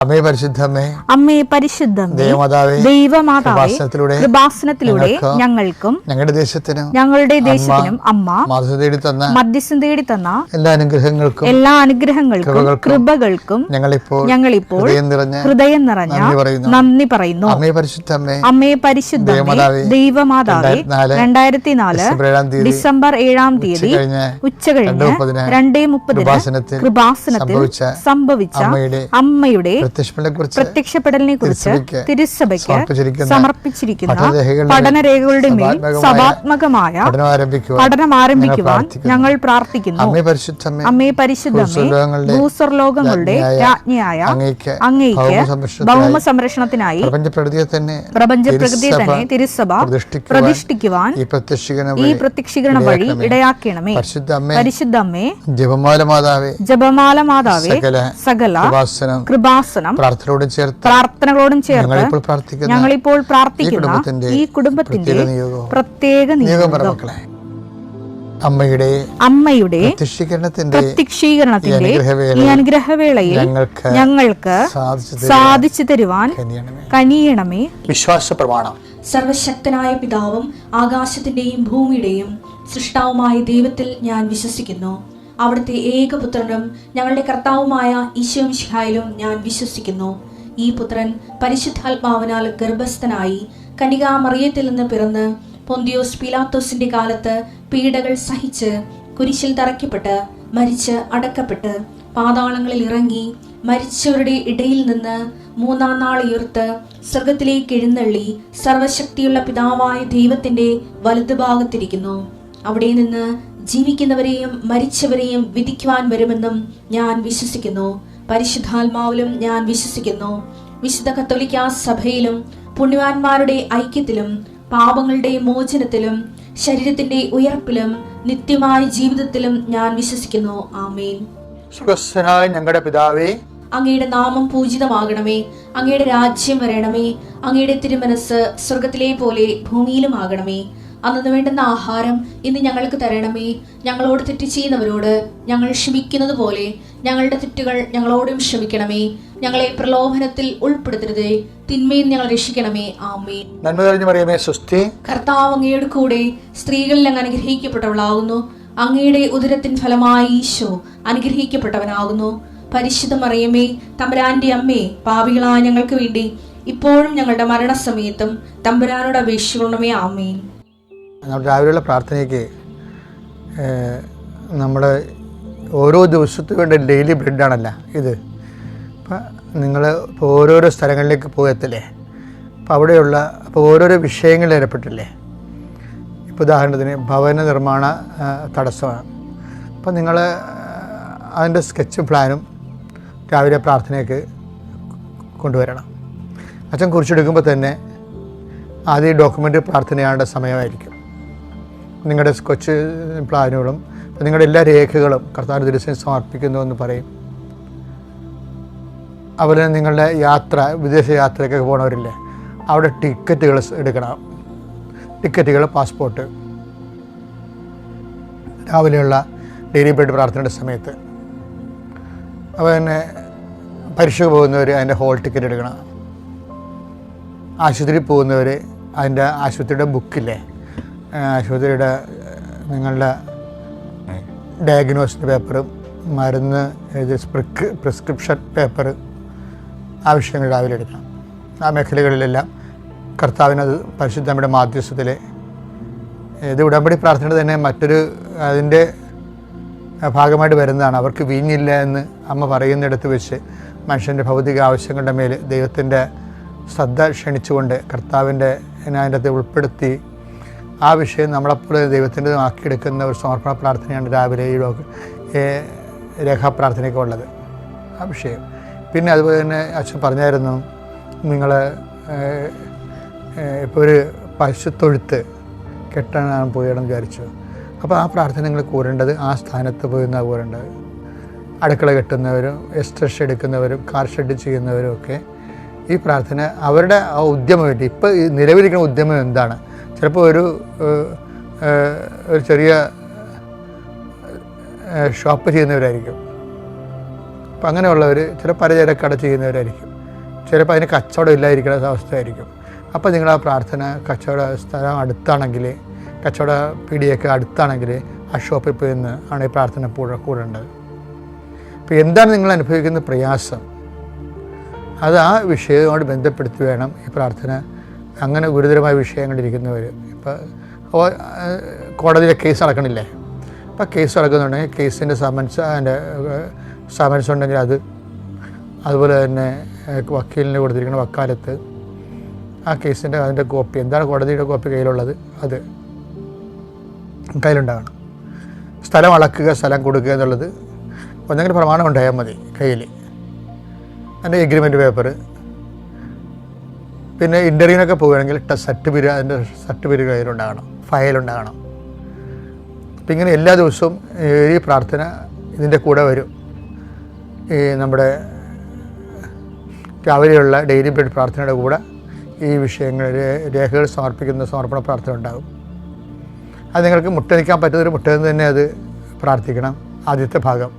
അമ്മേ പരിശുദ്ധമേ, അമ്മേ പരിശുദ്ധമേ, ദൈവമാതാവേ, കൃപാസനത്തിലൂടെ ഞങ്ങൾക്കും ഞങ്ങളുടെ ദേശത്തിനും അമ്മ മധ്യസ്ഥം തേടി തന്ന എല്ലാ അനുഗ്രഹങ്ങൾക്കും കൃപകൾക്കും ഞങ്ങളിപ്പോൾ ഹൃദയം നിറഞ്ഞ നന്ദി പറയുന്നു. അമ്മേ പരിശുദ്ധമേ, ദൈവമാതാവേ, 2004 ഡിസംബർ 7 ഉച്ചകഴിഞ്ഞ് 2:30 കൃപാസനത്തിൽ സംഭവിച്ച അമ്മയുടെ പ്രത്യക്ഷപ്പെടലിനെ കുറിച്ച് തിരുസഭയ്ക്ക് സമർപ്പിച്ചിരിക്കുന്ന പഠനരേഖകളുടെ മേൽ സഭാത്മകമായ പഠനം ആരംഭിക്കുവാൻ ഞങ്ങൾ പ്രാർത്ഥിക്കുന്നു. അമ്മേ പരിശുദ്ധമേ, ഭൂസ്വർലോകങ്ങളുടെ രാജ്ഞിയായ അങ്ങേയ്ക്ക് ഭൗമ സംരക്ഷണത്തിനായി പ്രപഞ്ചപ്രകൃതിയെ തന്നെ തിരുസഭ പ്രതിഷ്ഠിക്കുവാൻ ഈ പ്രത്യക്ഷീകരണ വഴി ഇടയാക്കണമേ. പരിശുദ്ധമ്മേ, ജപമാല മാതാവേ, സകല കൃപാസനം പ്രാർത്ഥനകളോടും ചേർത്ത് ഞങ്ങളിപ്പോൾ പ്രാർത്ഥിക്കുന്ന ഈ കുടുംബത്തിന്റെ പ്രത്യേക നിയോഗം അമ്മയുടെ പ്രത്യക്ഷീകരണത്തിന്റെ ഈ അനുഗ്രഹവേളയിൽ ഞങ്ങൾക്ക് സാധിച്ചു തരുവാൻ കനിയണമേ. വിശ്വാസ പ്രമാണം. സർവശക്തനായ പിതാവും ആകാശത്തിന്റെയും ഭൂമിയുടെയും സൃഷ്ടാവുമായ ദൈവത്തിൽ ഞാൻ വിശ്വസിക്കുന്നു. അവിടുത്തെ ഏകപുത്രനും ഞങ്ങളുടെ കർത്താവുമായ ഈശോ മിശിഹായിലും ഞാൻ വിശ്വസിക്കുന്നു. ഈ പുത്രൻ പരിശുദ്ധാത്മാവിനാൽ ഗർഭസ്ഥനായി കന്യകാമറിയത്തിൽ നിന്ന് പിറന്ന് പൊന്തിയോസ് പീലാത്തോസിന്റെ കാലത്ത് പീഡകൾ സഹിച്ച് കുരിശിൽ തറയ്ക്കപ്പെട്ട് മരിച്ച് അടക്കപ്പെട്ട് പാതാളങ്ങളിൽ ഇറങ്ങി മരിച്ചവരുടെ ഇടയിൽ നിന്ന് 3-ാം നാൾ ഉയർത്ത് സ്വർഗത്തിലേക്ക് എഴുന്നള്ളി സർവശക്തിയുള്ള പിതാവായ ദൈവത്തിന്റെ വലതുഭാഗത്തിരിക്കുന്നു. അവിടെ നിന്ന് ജീവിക്കുന്നവരെയും മരിച്ചവരെയും വിധിക്കുവാൻ വരുമെന്നും ഞാൻ വിശ്വസിക്കുന്നു. പരിശുദ്ധാത്മാവിലും ഞാൻ വിശ്വസിക്കുന്നു. വിശുദ്ധ കത്തോലിക്കാ സഭയിലും പുണ്യവാന്മാരുടെ ഐക്യത്തിലും പാപങ്ങളുടെ മോചനത്തിലും ശരീരത്തിന്റെ ഉയർപ്പിലും നിത്യമായ ജീവിതത്തിലും ഞാൻ വിശ്വസിക്കുന്നു. ആമേൻ. സ്വർഗ്ഗസ്ഥനായ ഞങ്ങളുടെ പിതാവേ, അങ്ങയുടെ നാമം പൂജിതമാകണമേ. അങ്ങയുടെ രാജ്യം വരണമേ. അങ്ങയുടെ തിരുമനസ് സ്വർഗത്തിലെ പോലെ ഭൂമിയിലും ആകണമേ. അന്നു വേണ്ടുന്ന ആഹാരം ഇന്ന് ഞങ്ങൾക്ക് തരണമേ. ഞങ്ങളോട് തെറ്റ് ചെയ്യുന്നവരോട് ഞങ്ങൾ ക്ഷമിക്കുന്നത് പോലെ ഞങ്ങളുടെ തെറ്റുകൾ ഞങ്ങളോടും ക്ഷമിക്കണമേ. ഞങ്ങളെ പ്രലോഭനത്തിൽ ഉൾപ്പെടുത്തരുതേ, തിന്മയിൽ ഞങ്ങൾ രക്ഷിക്കണമേ. ആമേൻ. നന്മ നിറഞ്ഞ മറിയമേ, സ്വസ്തി. കർത്താവ് അങ്ങയുടെ കൂടെ സ്ത്രീകളിൽ അങ്ങ് അനുഗ്രഹിക്കപ്പെട്ടവളാകുന്നു. അങ്ങയുടെ ഉദരത്തിൻ ഫലമായി ഈശോ അനുഗ്രഹിക്കപ്പെട്ടവനാകുന്നു. പരിശുദ്ധ മറിയമേ, തമ്പുരാന്റെ അമ്മേ, പാപികളായ ഞങ്ങൾക്ക് വേണ്ടി ഇപ്പോഴും ഞങ്ങളുടെ മരണസമയത്തും തമ്പുരാനോട് അപേക്ഷിക്കണമേ. ആമേൻ. രാവിലെയുള്ള പ്രാർത്ഥനയ്ക്ക് നമ്മൾ ഓരോ ദിവസത്തിന് വേണ്ട ഡെയിലി ബ്രെഡാണല്ല ഇത്. അപ്പം നിങ്ങൾ ഇപ്പോൾ ഓരോരോ സ്ഥലങ്ങളിലേക്ക് പോയെത്തില്ലേ, അപ്പോൾ ഓരോരോ വിഷയങ്ങളിൽ ഏർപ്പെട്ടില്ലേ. ഇപ്പോൾ ഉദാഹരണത്തിന് ഭവന നിർമ്മാണ തടസ്സമാണ്. അപ്പം നിങ്ങൾ അതിൻ്റെ സ്കെച്ചും പ്ലാനും രാവിലെ പ്രാർത്ഥനയ്ക്ക് കൊണ്ടുവരണം. അച്ഛൻ കുറിച്ചെടുക്കുമ്പോൾ തന്നെ ആദ്യം ഡോക്യുമെൻ്റ് പ്രാർത്ഥനയാണ്ട സമയമായിരിക്കും. നിങ്ങളുടെ സ്കെച്ച് പ്ലാനുകളും നിങ്ങളുടെ എല്ലാ രേഖകളും കർത്താവിൻ്റെ ദിവസം സമർപ്പിക്കുന്നു എന്ന് പറയും. അതുപോലെ നിങ്ങളുടെ വിദേശ യാത്രയ്ക്കൊക്കെ പോകണവരില്ലേ, അവിടെ ടിക്കറ്റുകൾ എടുക്കണം. ടിക്കറ്റുകൾ, പാസ്പോർട്ട്, രാവിലെയുള്ള ഡെയിലി ബ്രെഡ് പ്രാർത്ഥനയുടെ സമയത്ത്. അപ്പോൾ തന്നെ പരീക്ഷയ്ക്ക് പോകുന്നവർ അതിൻ്റെ ഹോൾ ടിക്കറ്റ് എടുക്കണം. ആശുപത്രിയിൽ പോകുന്നവർ അതിൻ്റെ ആശുപത്രിയുടെ ബുക്കില്ലേ, ആശുപത്രിയുടെ നിങ്ങളുടെ ഡയഗ്നോസിൻ്റെ പേപ്പറും മരുന്ന് പ്രിസ്ക്രിപ്ഷൻ പേപ്പർ ആവശ്യങ്ങൾ രാവിലെ എടുക്കണം. ആ മേഖലകളിലെല്ലാം കർത്താവിനത് പരിശുദ്ധമ്മയുടെ മാധ്യസ്ഥത്തിൽ ഇത് ഉടമ്പടി പ്രാർത്ഥനയുടെ തന്നെ മറ്റൊരു അതിൻ്റെ ഭാഗമായിട്ട് വരുന്നതാണ്. അവർക്ക് വീഞ്ഞില്ല എന്ന് അമ്മ പറയുന്നിടത്ത് വെച്ച് മനുഷ്യൻ്റെ ഭൗതിക ആവശ്യങ്ങളുടെ മേൽ ദൈവത്തിൻ്റെ ശ്രദ്ധ ക്ഷണിച്ചുകൊണ്ട് കർത്താവിൻ്റെ അതിൻ്റെ അകത്ത് ഉൾപ്പെടുത്തി ആ വിഷയം നമ്മളെപ്പോലെ ദൈവത്തിൻ്റെ ആക്കിയെടുക്കുന്ന ഒരു സമർപ്പണ പ്രാർത്ഥനയാണ് രാവിലെ ഈ രേഖാപ്രാർത്ഥനയൊക്കെ ഉള്ളത്, ആ വിഷയം. പിന്നെ അതുപോലെ തന്നെ അച്ഛൻ പറഞ്ഞായിരുന്നു, നിങ്ങൾ ഇപ്പോൾ ഒരു പശുത്തൊഴുത്ത് കെട്ടാൻ പോയണമെന്ന് വിചാരിച്ചു. അപ്പോൾ ആ പ്രാർത്ഥന നിങ്ങൾ കൂരേണ്ടത് ആ സ്ഥാനത്ത് പോയി നിന്നാണ് കൂരേണ്ടത്. അടുക്കള കെട്ടുന്നവരും എസ്റ്റർ എടുക്കുന്നവരും കാർ ഷെഡ് ചെയ്യുന്നവരും ഒക്കെ ഈ പ്രാർത്ഥന അവരുടെ ആ ഉദ്യമം വേണ്ടി ഇപ്പോൾ നിലവിലിരിക്കുന്ന ഉദ്യമം എന്താണ്. ചിലപ്പോൾ ഒരു ചെറിയ ഷോപ്പ് ചെയ്യുന്നവരായിരിക്കും. അപ്പം അങ്ങനെയുള്ളവർ ചില പലചരക്കട ചെയ്യുന്നവരായിരിക്കും. ചിലപ്പോൾ അതിന് കച്ചവടം ഇല്ലായിരിക്കുന്ന അവസ്ഥയായിരിക്കും. അപ്പോൾ നിങ്ങൾ ആ പ്രാർത്ഥന കച്ചവട സ്ഥലം അടുത്താണെങ്കിൽ, കച്ചവട പീടിയൊക്കെ അടുത്താണെങ്കിൽ ആ ഷോപ്പിൽ പോയി നിന്ന് ആണ് ഈ പ്രാർത്ഥന കൂടേണ്ടത്. അപ്പോൾ എന്താണ് നിങ്ങൾ അനുഭവിക്കുന്ന പ്രയാസം, അത് ആ വിഷയവുമായിട്ട് ബന്ധപ്പെടുത്തി വേണം ഈ പ്രാർത്ഥന. അങ്ങനെ ഗുരുതരമായ വിഷയങ്ങളിരിക്കുന്നവർ, ഇപ്പോൾ കോടതിയിലെ കേസ് നടക്കണില്ലേ, അപ്പോൾ കേസ് നടക്കുന്നുണ്ടെങ്കിൽ കേസിൻ്റെ സമൻസ് ഉണ്ടെങ്കിൽ അതുപോലെ തന്നെ വക്കീലിന് കൊടുത്തിരിക്കുന്ന വക്കാലത്ത് ആ കേസിൻ്റെ അതിൻ്റെ കോപ്പി, എന്താണ് കോടതിയുടെ കോപ്പി കയ്യിലുള്ളത്, അത് കയ്യിലുണ്ടാകണം. സ്ഥലം അളക്കുക, സ്ഥലം കൊടുക്കുക എന്നുള്ളത് ഒന്നെങ്കിലും പ്രമാണം ഉണ്ടായാൽ മതി കയ്യിൽ. അതിൻ്റെ എഗ്രിമെൻ്റ് പേപ്പർ, പിന്നെ ഇൻ്റർവ്യൂവിനൊക്കെ പോവുകയാണെങ്കിൽ അതിൻ്റെ സർട്ടിഫിക്കറ്റ് കയ്യിലുണ്ടാകണം, ഫയലുണ്ടാകണം. അപ്പം ഇങ്ങനെ എല്ലാ ദിവസവും ഈ പ്രാർത്ഥന ഇതിൻ്റെ കൂടെ വരും. ഈ നമ്മുടെ രാവിലെയുള്ള ഡെയിലി ബ്രെഡ് പ്രാർത്ഥനയുടെ കൂടെ ഈ വിഷയങ്ങൾ രേഖകൾ സമർപ്പണ പ്രാർത്ഥന ഉണ്ടാകും. അത് നിങ്ങൾക്ക് മുട്ടനിക്കാൻ പറ്റുന്നൊരു മുട്ടയിൽ തന്നെ അത് പ്രാർത്ഥിക്കണം. ആദ്യത്തെ ഭാഗം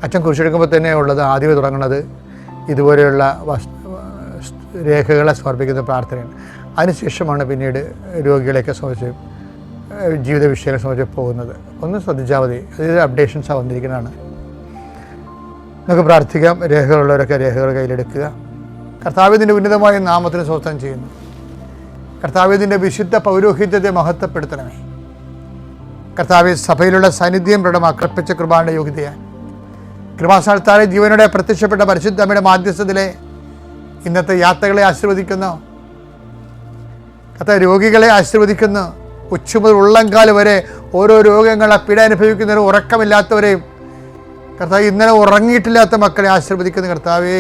അച്ഛൻ കുറിച്ചെടുക്കുമ്പോൾ തന്നെ ഉള്ളത് ആദ്യമേ തുടങ്ങുന്നത് ഇതുപോലെയുള്ള രേഖകളെ സമർപ്പിക്കുന്ന പ്രാർത്ഥനയാണ്. അതിനുശേഷമാണ് പിന്നീട് രോഗികളെയൊക്കെ സംബന്ധിച്ച് ജീവിത വിഷയങ്ങളെ സംബന്ധിച്ച് പോകുന്നത്. ഒന്ന് ശ്രദ്ധിച്ചാൽ മതി, അതിൽ അപ്ഡേഷൻസാണ് വന്നിരിക്കുന്നതാണ്. നമുക്ക് പ്രാർത്ഥിക്കാം. രേഖകളുള്ളവരൊക്കെ രേഖകൾ കയ്യിലെടുക്കുക. കർത്താവിൻ്റെ ഉന്നതമായ നാമത്തിന് സ്തോത്രം ചെയ്യുന്നു. കർത്താവിൻ്റെ വിശുദ്ധ പൗരോഹിത്യത്തെ മഹത്വപ്പെടുത്തണമേ. കർത്താവ് സഭയിലുള്ള സാന്നിധ്യം പ്രകടമാക്കർപ്പിച്ച കൃപാന്റെ യോഗ്യതയാണ്. കൃപാസ്ഥാനത്താലെ ജീവനോടെ പ്രത്യക്ഷപ്പെട്ട പരിശുദ്ധമ്മയുടെ മാധ്യസ്ഥത്തിലെ ഇന്നത്തെ യാത്രകളെ ആശീർവദിക്കുന്നു. കർത്താവ് രോഗികളെ ആശീർവദിക്കുന്നു. ഉച്ച മുതൽ ഉള്ളംകാല് വരെ ഓരോ രോഗങ്ങളെ പീഡ അനുഭവിക്കുന്നവരും ഉറക്കമില്ലാത്തവരെയും കർത്താവ് ഇന്നലെ ഉറങ്ങിയിട്ടില്ലാത്ത മക്കളെ ആശീർവദിക്കുന്ന കർത്താവേ,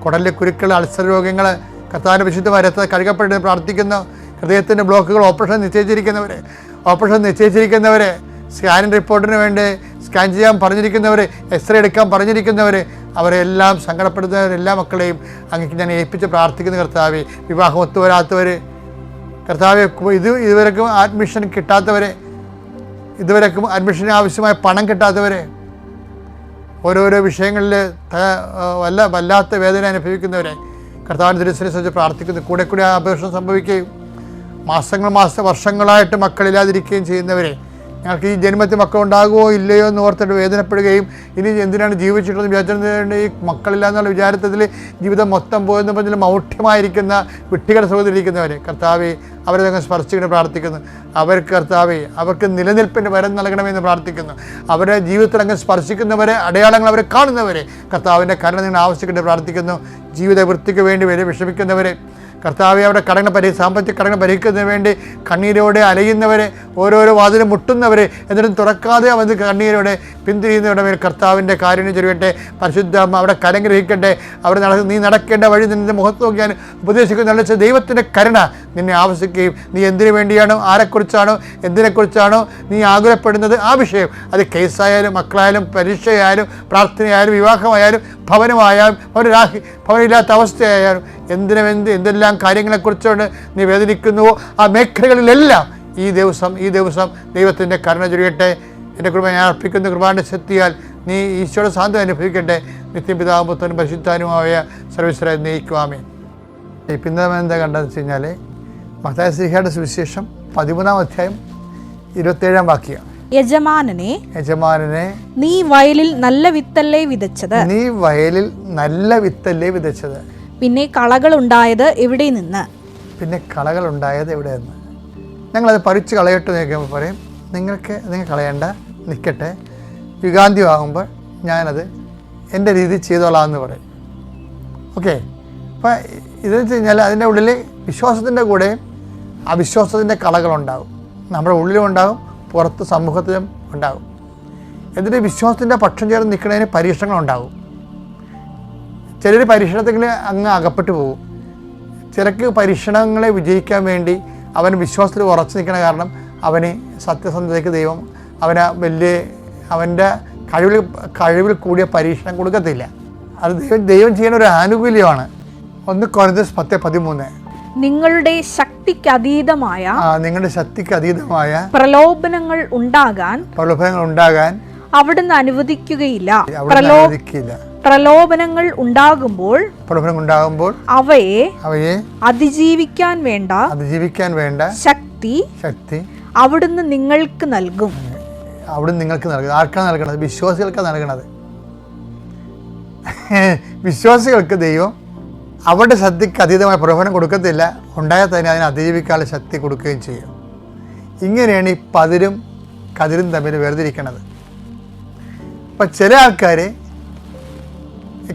കുടലിലെ കുരുക്കൾ, അൾസർ രോഗങ്ങൾ കർത്താവിൻ്റെ വിശുദ്ധമായ രക്തത്തിൽ കഴുകപ്പെട്ട് പ്രാർത്ഥിക്കുന്നു. ഹൃദയത്തിൻ്റെ ബ്ലോക്കുകൾ ഓപ്പറേഷൻ നിശ്ചയിച്ചിരിക്കുന്നവരെ സ്കാനിങ് റിപ്പോർട്ടിന് വേണ്ടി സ്കാൻ ചെയ്യാൻ പറഞ്ഞിരിക്കുന്നവർ, എക്സ്റേ എടുക്കാൻ പറഞ്ഞിരിക്കുന്നവർ, അവരെല്ലാം സങ്കടപ്പെടുത്തുന്നവർ എല്ലാ മക്കളെയും അങ്ങേക്ക് ഞാൻ ഏൽപ്പിച്ച് പ്രാർത്ഥിക്കുന്ന കർത്താവേ. വിവാഹം ഒത്തുവരാത്തവർ കർത്താവെ, ഇതുവരെക്കും അഡ്മിഷൻ കിട്ടാത്തവരെ, ഇതുവരെക്കും അഡ്മിഷന് ആവശ്യമായ പണം കിട്ടാത്തവരെ, ഓരോരോ വിഷയങ്ങളിൽ വല്ലാത്ത വേദന അനുഭവിക്കുന്നവരെ കർത്താവിൻ്റെ തിരുസന്നിധിയെ സംബന്ധിച്ച് പ്രാർത്ഥിക്കുന്നു. കൂടെ ആ അപേക്ഷ സംഭവിക്കുകയും വർഷങ്ങളായിട്ട് മക്കളില്ലാതിരിക്കുകയും ചെയ്യുന്നവരെ, ഞങ്ങൾക്ക് ഈ ജന്മത്തിൽ മക്കളുണ്ടാകുമോ ഇല്ലയോ എന്ന് ഓർത്തിട്ട് വേദനപ്പെടുകയും ഇനി എന്തിനാണ് ജീവിച്ചിട്ടുള്ളത് വിചാരിച്ചത്, ഈ മക്കളില്ല എന്നുള്ള വിചാരത്തിൽ ജീവിതം മൊത്തം പോയെന്ന് പറഞ്ഞാൽ മൗഢ്യമായിരിക്കുന്ന വിട്ടികളുടെ സുഖത്തിലിരിക്കുന്നവരെ കർത്താവെ, അവരെ ഞങ്ങൾ സ്പർശിക്കുന്നു പ്രാർത്ഥിക്കുന്നു. അവർക്ക് കർത്താവെ, അവർക്ക് നിലനിൽപ്പിൻ്റെ വരം നൽകണമെന്ന് പ്രാർത്ഥിക്കുന്നു. അവരുടെ ജീവിതത്തിൽ അങ്ങ് സ്പർശിക്കുന്നവരെ, അടയാളങ്ങൾ അവരെ കാണുന്നവരെ കർത്താവിൻ്റെ കരുണ നിങ്ങൾ ആവശ്യപ്പെട്ട് പ്രാർത്ഥിക്കുന്നു. ജീവിത വൃത്തിക്ക് വേണ്ടി വരെ വിഷമിക്കുന്നവരെ കർത്താവെ, അവിടെ സാമ്പത്തിക കടങ്ങൾ പരിഹരിക്കുന്നതിന് വേണ്ടി കണ്ണീരോടെ അലയുന്നവരെ, ഓരോരോ വാതിലും മുട്ടുന്നവരെ, എന്നിട്ടും തുറക്കാതെ അവന് കണ്ണീരോടെ പിന്തിരിയുന്നവരുടെ മേൽ കർത്താവിൻ്റെ കാരുണ്യം ചൊരിയട്ടെ. പരിശുദ്ധ അവിടെ കരം ഗ്രഹിക്കട്ടെ. അവിടെ നീ നടക്കേണ്ട വഴി നിന്റെ മുഖത്ത് നോക്കിയാൽ ഉപദേശിക്കുന്ന നല്ല ദൈവത്തിൻ്റെ കരുണ നിന്നെ ആവശ്യിക്കുകയും നീ എന്തിനു വേണ്ടിയാണോ, ആരെക്കുറിച്ചാണോ, എന്തിനെക്കുറിച്ചാണോ നീ ആകുലപ്പെടുന്നത് ആ വിഷയം, അത് കേസായാലും മക്കളായാലും പരീക്ഷയായാലും പ്രാർത്ഥനയായാലും വിവാഹമായാലും ഭവനമായാലും ഭവനമില്ലാത്ത അവസ്ഥയായാലും എന്തെല്ലാം കാര്യങ്ങളെക്കുറിച്ചുകൊണ്ട് നീ വേദനിക്കുന്നുവോ ആ മേഖലകളിലെല്ലാം ഈ ദിവസം ദൈവത്തിൻ്റെ കരുണ ചൊരിയട്ടെ. എൻ്റെ കൃപ ഞാൻ അർപ്പിക്കുന്ന കൃപാന്റെ ശക്തിയാൽ നീ ഈശോയുടെ സാന്ത്വനം അനുഭവിക്കട്ടെ. നിത്യപിതാവും പുത്രനും പരിശുദ്ധാനുമായ സർവീശ്വരായി നയിക്കുവാമേ. പിന്നെ എന്താ കണ്ടതെന്ന് വെച്ച് കഴിഞ്ഞാൽ മത്തായി ശ്ലീഹായുടെ സുവിശേഷം 13-ാം അധ്യായം 27-ാം വാക്യം, യജമാനനെ നീ വയലിൽ നല്ല വിത്തല്ലേ വിതച്ചത്, പിന്നെ കളകൾ ഉണ്ടായത് എവിടെ നിന്ന്? ഞങ്ങളത് പറിച്ച് കളയട്ടെ നോക്കുമ്പോൾ പറയും, നിങ്ങൾ കളയണ്ട, നിൽക്കട്ടെ, യുഗാന്ത്യമാകുമ്പോൾ ഞാനത് എൻ്റെ രീതി ചെയ്തോളാമെന്ന് പറയും. ഓക്കെ. അപ്പം ഇതെന്ന് വെച്ച് കഴിഞ്ഞാൽ അതിൻ്റെ ഉള്ളിൽ വിശ്വാസത്തിൻ്റെ കൂടെ അവിശ്വാസത്തിൻ്റെ കളകളുണ്ടാകും. നമ്മുടെ ഉള്ളിലും ഉണ്ടാകും, പുറത്ത് സമൂഹത്തിലും ഉണ്ടാകും. എന്നിട്ട് വിശ്വാസത്തിൻ്റെ പക്ഷം ചേർന്ന് നിൽക്കുന്നതിന് പരീക്ഷണങ്ങളുണ്ടാകും. ചിലർ പരീക്ഷണത്തിൽ അങ്ങ് അകപ്പെട്ടു പോകും. ചിലർക്ക് പരീക്ഷണങ്ങളെ വിജയിക്കാൻ വേണ്ടി അവൻ വിശ്വാസത്തിൽ ഉറച്ചു നിൽക്കുന്ന കാരണം അവന് സത്യസന്ധതയ്ക്ക് ദൈവം അവൻ്റെ കഴിവിൽ കൂടിയ പരീക്ഷണം കൊടുക്കത്തില്ല. അത് ദൈവം ചെയ്യുന്ന ഒരു ആനുകൂല്യമാണ്. 1 കൊരിന്ത്യർ 10:13 നിങ്ങളുടെ ശക്തിക്ക് അതീതമായ പ്രലോഭനങ്ങൾ ഉണ്ടാകാൻ അവിടുന്ന് അനുവദിക്കുകയില്ല. പ്രലോഭനങ്ങൾ ഉണ്ടാകുമ്പോൾ അവയെ അതിജീവിക്കാൻ വേണ്ട ശക്തി അവിടുന്ന് നിങ്ങൾക്ക് നൽകും. ആർക്കാണ് നൽകണത്? വിശ്വാസികൾക്കാണ് നൽകണത്. വിശ്വാസികൾക്ക് ദൈവം അവരുടെ ശക്തിക്ക് അതീതമായ പ്രലോഭനം കൊടുക്കത്തില്ല, ഉണ്ടായാൽ തന്നെ അതിനെ അതിജീവിക്കാനുള്ള ശക്തി കൊടുക്കുകയും ചെയ്യും. ഇങ്ങനെയാണ് ഈ പതിരും കതിരും തമ്മിൽ വേർതിരിക്കണത്. അപ്പം ചില ആൾക്കാർ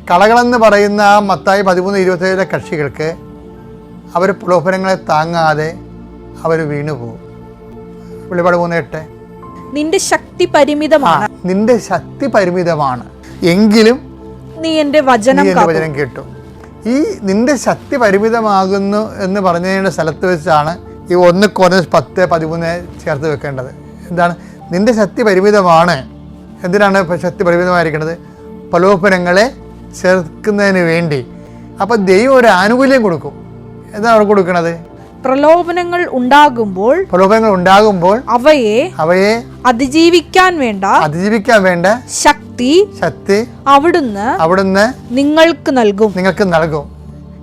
കളകളെന്ന് പറയുന്ന ആ മത്തായി 13:27 കക്ഷികൾക്ക് അവർ പ്രലോഭനങ്ങളെ താങ്ങാതെ അവർ വീണുപോകും. വെളിപാട് 3:8 നിന്റെ ശക്തി പരിമിതമാണ്, നിന്റെ ശക്തി പരിമിതമാണ്, എങ്കിലും നീ എൻ്റെ വചനം കേട്ടു. ഈ നിന്റെ ശക്തി പരിമിതമാകുന്നു എന്ന് പറഞ്ഞതിൻ്റെ സ്ഥലത്ത് വെച്ചാണ് ഈ 1 Corinthians 10:13 ചേർത്ത് വെക്കേണ്ടത്. എന്താണ് നിന്റെ ശക്തി പരിമിതമാണ്? എന്തിനാണ് ശക്തി പരിമിതമായിരിക്കുന്നത്? പ്രലോഭനങ്ങളെ ചേർക്കുന്നതിന് വേണ്ടി. അപ്പം ദൈവം ഒരു ആനുകൂല്യം കൊടുക്കും. എന്താണ് അവിടെ കൊടുക്കുന്നത്? പ്രലോഭനങ്ങൾ ഉണ്ടാകുമ്പോൾ അവയെ അതിജീവിക്കാൻ വേണ്ട ശക്തി അവിടുന്ന് നിങ്ങൾക്ക് നൽകും.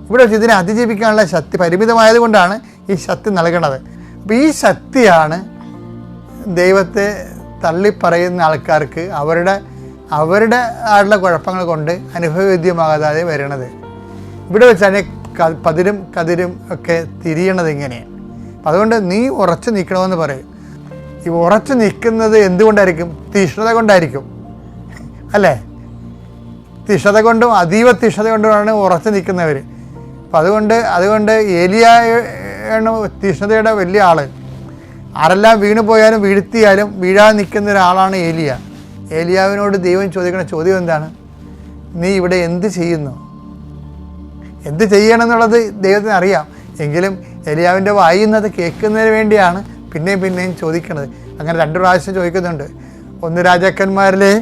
ഇവിടെ ഇതിനെ അതിജീവിക്കാനുള്ള ശക്തി പരിമിതമായത് കൊണ്ടാണ് ഈ ശക്തി നൽകണത്. അപ്പം ഈ ശക്തിയാണ് ദൈവത്തെ തള്ളിപ്പറയുന്ന ആൾക്കാർക്ക് അവരുടെ ആളുടെ കുഴപ്പങ്ങൾ കൊണ്ട് അനുഭവവേദ്യമാകാതെ വരണത്. ഇവിടെ വെച്ചാണ് പതിരും കതിരും ഒക്കെ തിരിയണത് ഇങ്ങനെയാണ്. അതുകൊണ്ട് നീ ഉറച്ചു നിൽക്കണമെന്ന് പറയും. ഈ ഉറച്ചു നിൽക്കുന്നത് എന്തുകൊണ്ടായിരിക്കും? തീഷ്ണത കൊണ്ടായിരിക്കും, അല്ലേ? തീഷ്ണത കൊണ്ടും അതീവ തീഷ്ണത കൊണ്ടുമാണ് ഉറച്ചു നിൽക്കുന്നവർ. അപ്പം അതുകൊണ്ട് ഏലിയായാണ് തീഷ്ണതയുടെ വലിയ ആൾ. ആരെല്ലാം വീണു പോയാലും വീഴ്ത്തിയാലും വീഴാതെ നിൽക്കുന്ന ഒരാളാണ് ഏലിയ. ഏലിയാവിനോട് ദൈവം ചോദിക്കുന്ന ചോദ്യം എന്താണ്? നീ ഇവിടെ എന്ത് ചെയ്യുന്നു? എന്ത് ചെയ്യണമെന്നുള്ളത് ദൈവത്തിന് അറിയാം. എങ്കിലും ഏലിയാവിൻ്റെ വായിന്നത് കേൾക്കുന്നതിന് വേണ്ടിയാണ് പിന്നെയും ചോദിക്കുന്നത്. അങ്ങനെ 2 പ്രാവശ്യം ചോദിക്കുന്നുണ്ട്. 1 രാജാക്കന്മാരിലെ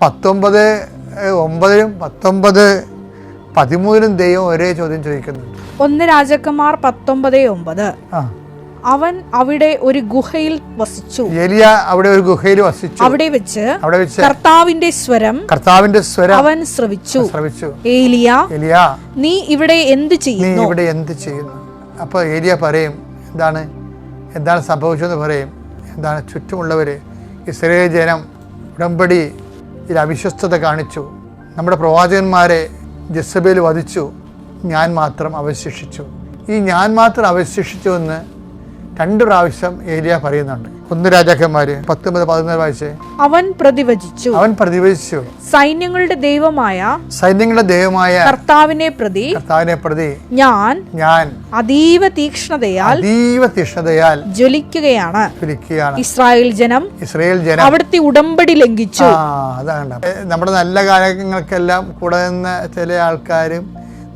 19:9 19:13 ദൈവം ഒരേ ചോദ്യം ചോദിക്കുന്നുണ്ട്. 1 രാജാക്കന്മാർ 19:9 അവൻ അവിടെ ഒരു ഗുഹയിൽ വസിച്ചു. ഏലിയ അവിടെ ഒരു ഗുഹയിൽ വസിച്ചു. അവിടെ വെച്ച് കർത്താവിന്റെ സ്വരം അവൻ ശ്രവിച്ചു. ഏലിയ നീ ഇവിടെ എന്ത് ചെയ്യുന്നു? അപ്പോൾ ഏലിയ പറയും എന്താണ് സംഭവിച്ചതെന്ന് പറയും. എന്താണ് ചുറ്റുമുള്ളവര് ഇസ്രായേൽ ജനം ഉടമ്പടിയിൽ അവിശ്വസ്തത കാണിച്ചു, നമ്മുടെ പ്രവാചകന്മാരെ ജെസബേൽ വധിച്ചു, ഞാൻ മാത്രം അവശേഷിച്ചു. ഈ ഞാൻ മാത്രം അവശേഷിച്ചു എന്ന് 2 പ്രാവശ്യം ഏലിയ പറയുന്നുണ്ട്. 1 രാജാക്കന്മാർ 19:14 വായിച്ചേ. അവൻ പ്രതിവചിച്ചു സൈന്യങ്ങളുടെ ദൈവമായ കർത്താവിനെ പ്രതി ഞാൻ അതീവ തീക്ഷ്ണതയാൽ ജ്വലിക്കുകയാണ്. ഇസ്രായേൽ ജനം അവിടുത്തെ ഉടമ്പടി ലംഘിച്ചു. അതാണ് നമ്മുടെ നല്ല കാര്യങ്ങൾക്കെല്ലാം കൂടെ നിന്ന ചില ആൾക്കാരും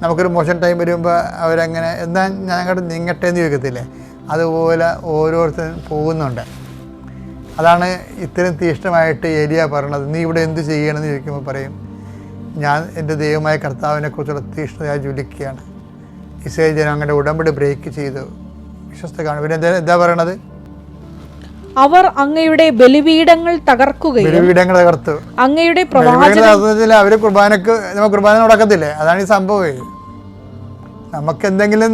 നമുക്കൊരു മോശം ടൈം വരുമ്പോൾ അവരങ്ങനെ എന്താ ഞങ്ങളുടെ നിങ്ങട്ടെ എന്ന് ചോദിക്കത്തില്ലേ, അതുപോലെ ഓരോരുത്തരും പോകുന്നുണ്ട്. അതാണ് ഇത്രയും തീഷ്ണമായിട്ട് ഏലിയ പറയണത്. നീ ഇവിടെ എന്ത് ചെയ്യണമെന്ന് ചോദിക്കുമ്പോൾ പറയും, ഞാൻ എൻ്റെ ദൈവമായ കർത്താവിനെ കുറിച്ചുള്ള തീഷ്ണതയായി ജ്വലിക്കുകയാണ്. ഇസ്രായേൽ ജനം അങ്ങനെ ഉടമ്പടി ബ്രേക്ക് ചെയ്തു, വിശ്വസ്ത കാണും. പിന്നെ എന്താ പറയണത്? അവർ അങ്ങയുടെ ബലിപീഠങ്ങൾ തകർത്തു. അങ്ങയുടെ അവര് കുർബാന മുടക്കത്തില്ലേ? അതാണ് ഈ സംഭവം. നമുക്ക് എന്തെങ്കിലും